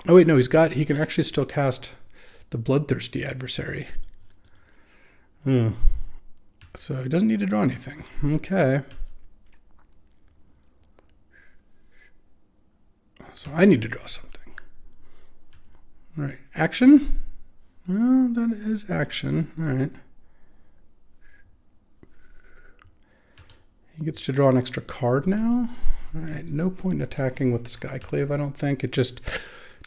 Oh wait, no, he can actually still cast the Bloodthirsty Adversary. So he doesn't need to draw anything. Okay. So I need to draw something. All right, action? Well, that is action. All right. He gets to draw an extra card now. All right, no point in attacking with Skyclave, I don't think. It just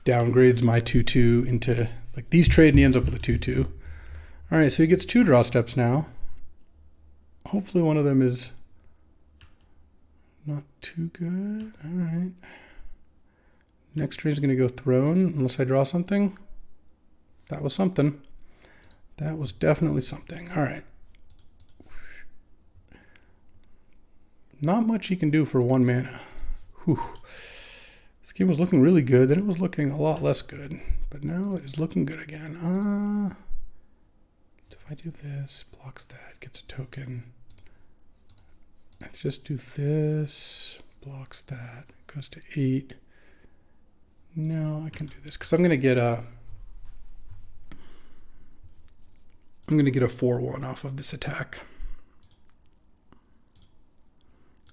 downgrades my 2/2 into, like, these trade and he ends up with a 2/2. All right, so he gets 2 draw steps now. Hopefully one of them is not too good. All right. Next turn is going to go Throne, unless I draw something. That was something. That was definitely something. All right. Not much he can do for 1 mana. Whew. This game was looking really good, then it was looking a lot less good. But now it is looking good again. If I do this, blocks that, gets a token. Let's just do this, blocks that, goes to 8. No, I can do this because I'm going to get a 4/1 off of this attack.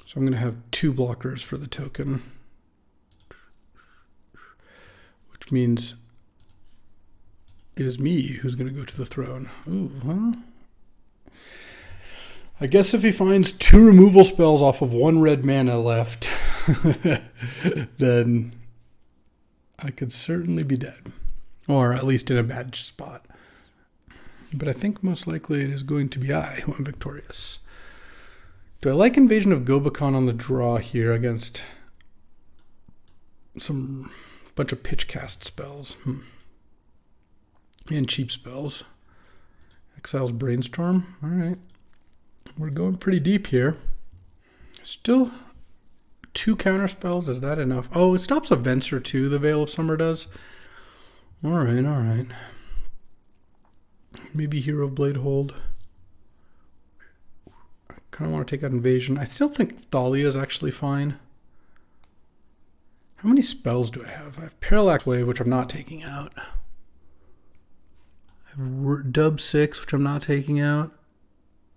So I'm going to have 2 blockers for the token, which means it is me who's going to go to the throne. Ooh, huh? I guess if he finds 2 removal spells off of 1 red mana left, then I could certainly be dead, or at least in a bad spot. But I think most likely it is going to be I who am victorious. Do I like Invasion of Gobakon on the draw here against some bunch of pitch cast spells? And cheap spells. Exile's Brainstorm. All right. We're going pretty deep here. Still 2 counter spells. Is that enough? Oh, it stops events or 2, the Veil of Summer does. All right, all right. Maybe Hero of Blade Hold. I kind of want to take out Invasion. I still think Thalia is actually fine. How many spells do I have? I have Parallax Wave, which I'm not taking out. I have Dub 6, which I'm not taking out.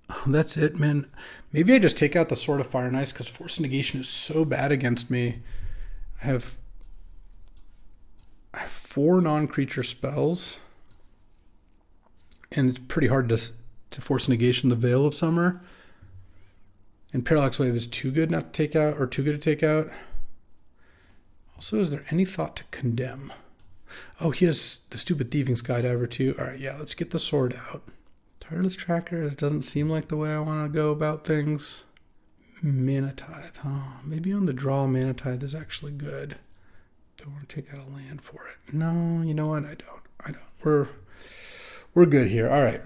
Oh, that's it, man. Maybe I just take out the Sword of Fire and Ice because Force Negation is so bad against me. I have 4 non-creature spells. And it's pretty hard to Force Negation the Veil of Summer. And Parallax Wave is too good not to take out, or too good to take out. Also, is there any thought to Condemn? Oh, he has the stupid Thieving Skydiver too. All right, yeah, let's get the sword out. Tireless Tracker, it doesn't seem like the way I want to go about things. Mana Tithe. Oh, maybe on the draw, Mana Tithe is actually good. Don't want to take out a land for it. No, you know what? I don't. We're good here. All right.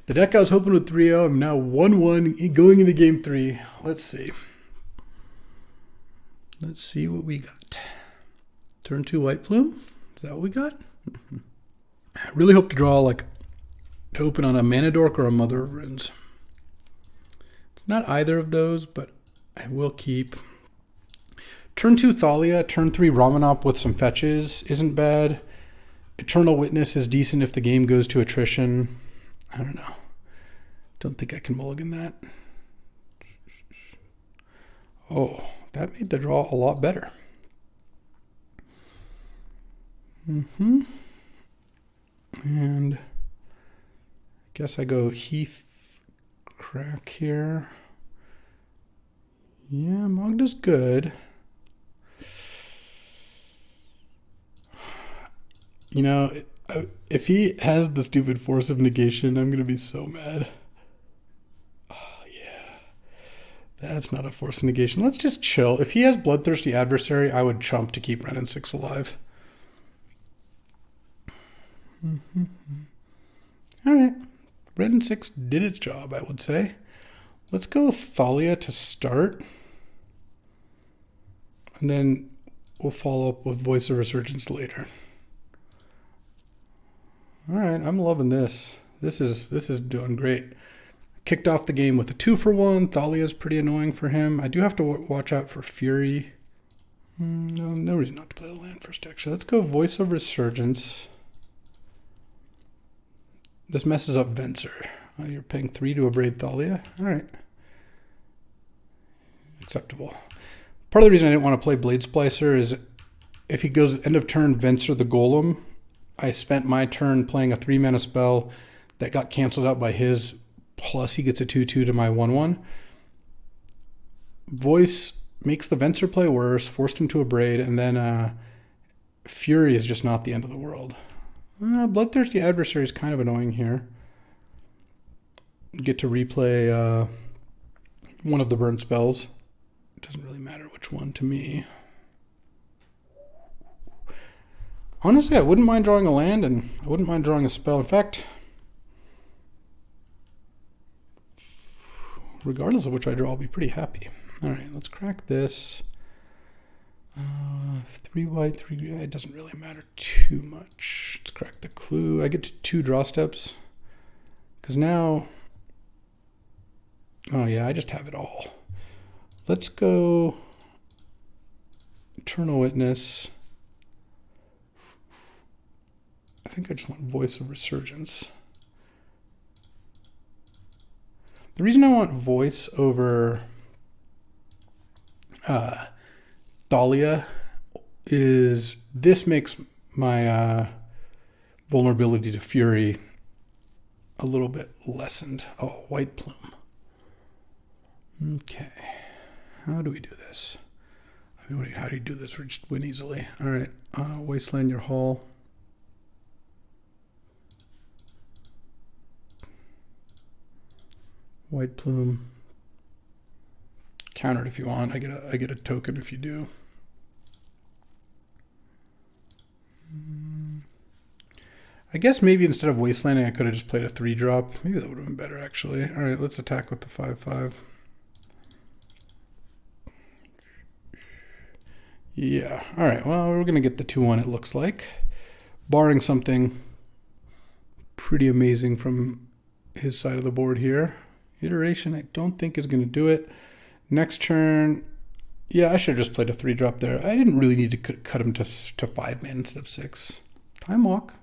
The deck I was hoping with 3-0. I'm now 1-1 going into game 3. Let's see. Let's see what we got. Turn 2 White Plume. Is that what we got? I really hope to draw, like, to open on a Mana Dork or a Mother of Runes. It's not either of those, but I will keep. Turn 2 Thalia, turn 3 Ramanop with some fetches isn't bad. Eternal Witness is decent if the game goes to attrition. I don't know. Don't think I can mulligan that. Oh, that made the draw a lot better. And I guess I go Heath Crack here. Yeah, Magda's good. You know, if he has the stupid Force of Negation, I'm going to be so mad. Oh, yeah. That's not a Force of Negation. Let's just chill. If he has Bloodthirsty Adversary, I would chump to keep Ren and 6 alive. All right. Red and 6 did its job, I would say. Let's go Thalia to start. And then we'll follow up with Voice of Resurgence later. All right, I'm loving this. This is doing great. Kicked off the game with a 2-for-1. Thalia's pretty annoying for him. I do have to watch out for Fury. No reason not to play the land first, actually. Let's go Voice of Resurgence. This messes up Venser. You're paying 3 to Abrade Thalia. All right. Acceptable. Part of the reason I didn't want to play Blade Splicer is if he goes end of turn Venser the Golem, I spent my turn playing a 3-mana spell that got canceled out by his, plus he gets a 2-2 to my 1-1. Voice makes the Venser play worse, forced him to Abrade, and then Fury is just not the end of the world. Bloodthirsty Adversary is kind of annoying here. Get to replay one of the burn spells. It doesn't really matter which one to me. Honestly, I wouldn't mind drawing a land, and I wouldn't mind drawing a spell. In fact, regardless of which I draw, I'll be pretty happy. All right, let's crack this. 3 white, 3 green. It doesn't really matter too much. Let's crack the clue. I get to 2 draw steps. Because now... Oh, yeah, I just have it all. Let's go Eternal Witness. I think I just want Voice of Resurgence. The reason I want Voice over Thalia is this makes my vulnerability to Fury a little bit lessened. Oh, White Plume. Okay. How do we do this? I mean, how do you do this? We just win easily. All right. Wasteland your hall. White Plume. Counter it if you want. I get a token if you do. I guess maybe instead of Wastelanding, I could have just played a 3-drop. Maybe that would have been better, actually. All right, let's attack with the 5/5. Yeah. All right. Well, we're going to get the 2-1, it looks like. Barring something pretty amazing from his side of the board here. Iteration, I don't think is going to do it. Next turn, yeah, I should have just played a 3-drop there. I didn't really need to cut him to 5 mana instead of 6. Time Walk.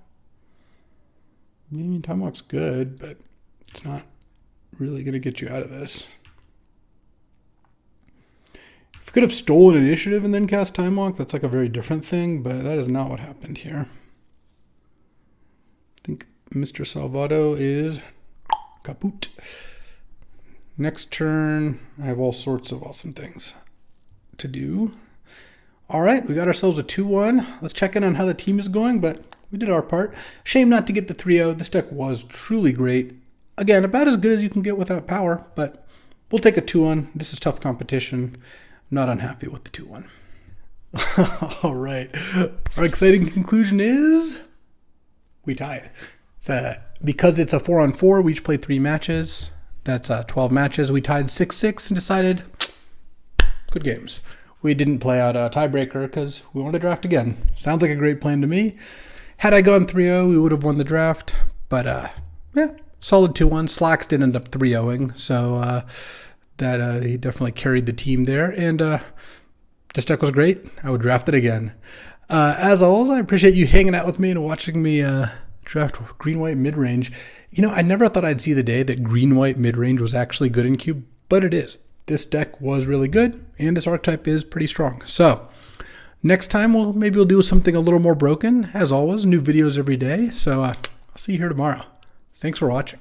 I mean, Time Walk's good, but it's not really going to get you out of this. If you could have stolen initiative and then cast Time Walk, that's like a very different thing, but that is not what happened here. I think Mr. Salvato is kaput. Next turn, I have all sorts of awesome things to do. All right, we got ourselves a 2-1. Let's check in on how the team is going, but we did our part. Shame not to get the 3-0. This deck was truly great. Again, about as good as you can get without power, but we'll take a 2-1. This is tough competition. I'm not unhappy with the 2-1. All right. Our exciting conclusion is we tied. So because it's a 4-on-4, we each played 3 matches. That's 12 matches. We tied 6-6 and decided good games. We didn't play out a tiebreaker because we want to draft again. Sounds like a great plan to me. Had I gone 3-0, we would have won the draft. But yeah, solid 2-1. Slacks did end up 3-0ing, so that he definitely carried the team there. And this deck was great. I would draft it again. As always, I appreciate you hanging out with me and watching me draft green-white mid-range. You know, I never thought I'd see the day that green-white mid-range was actually good in Cube, but it is. This deck was really good, and this archetype is pretty strong. So, next time maybe we'll do something a little more broken. As always, new videos every day. So, I'll see you here tomorrow. Thanks for watching.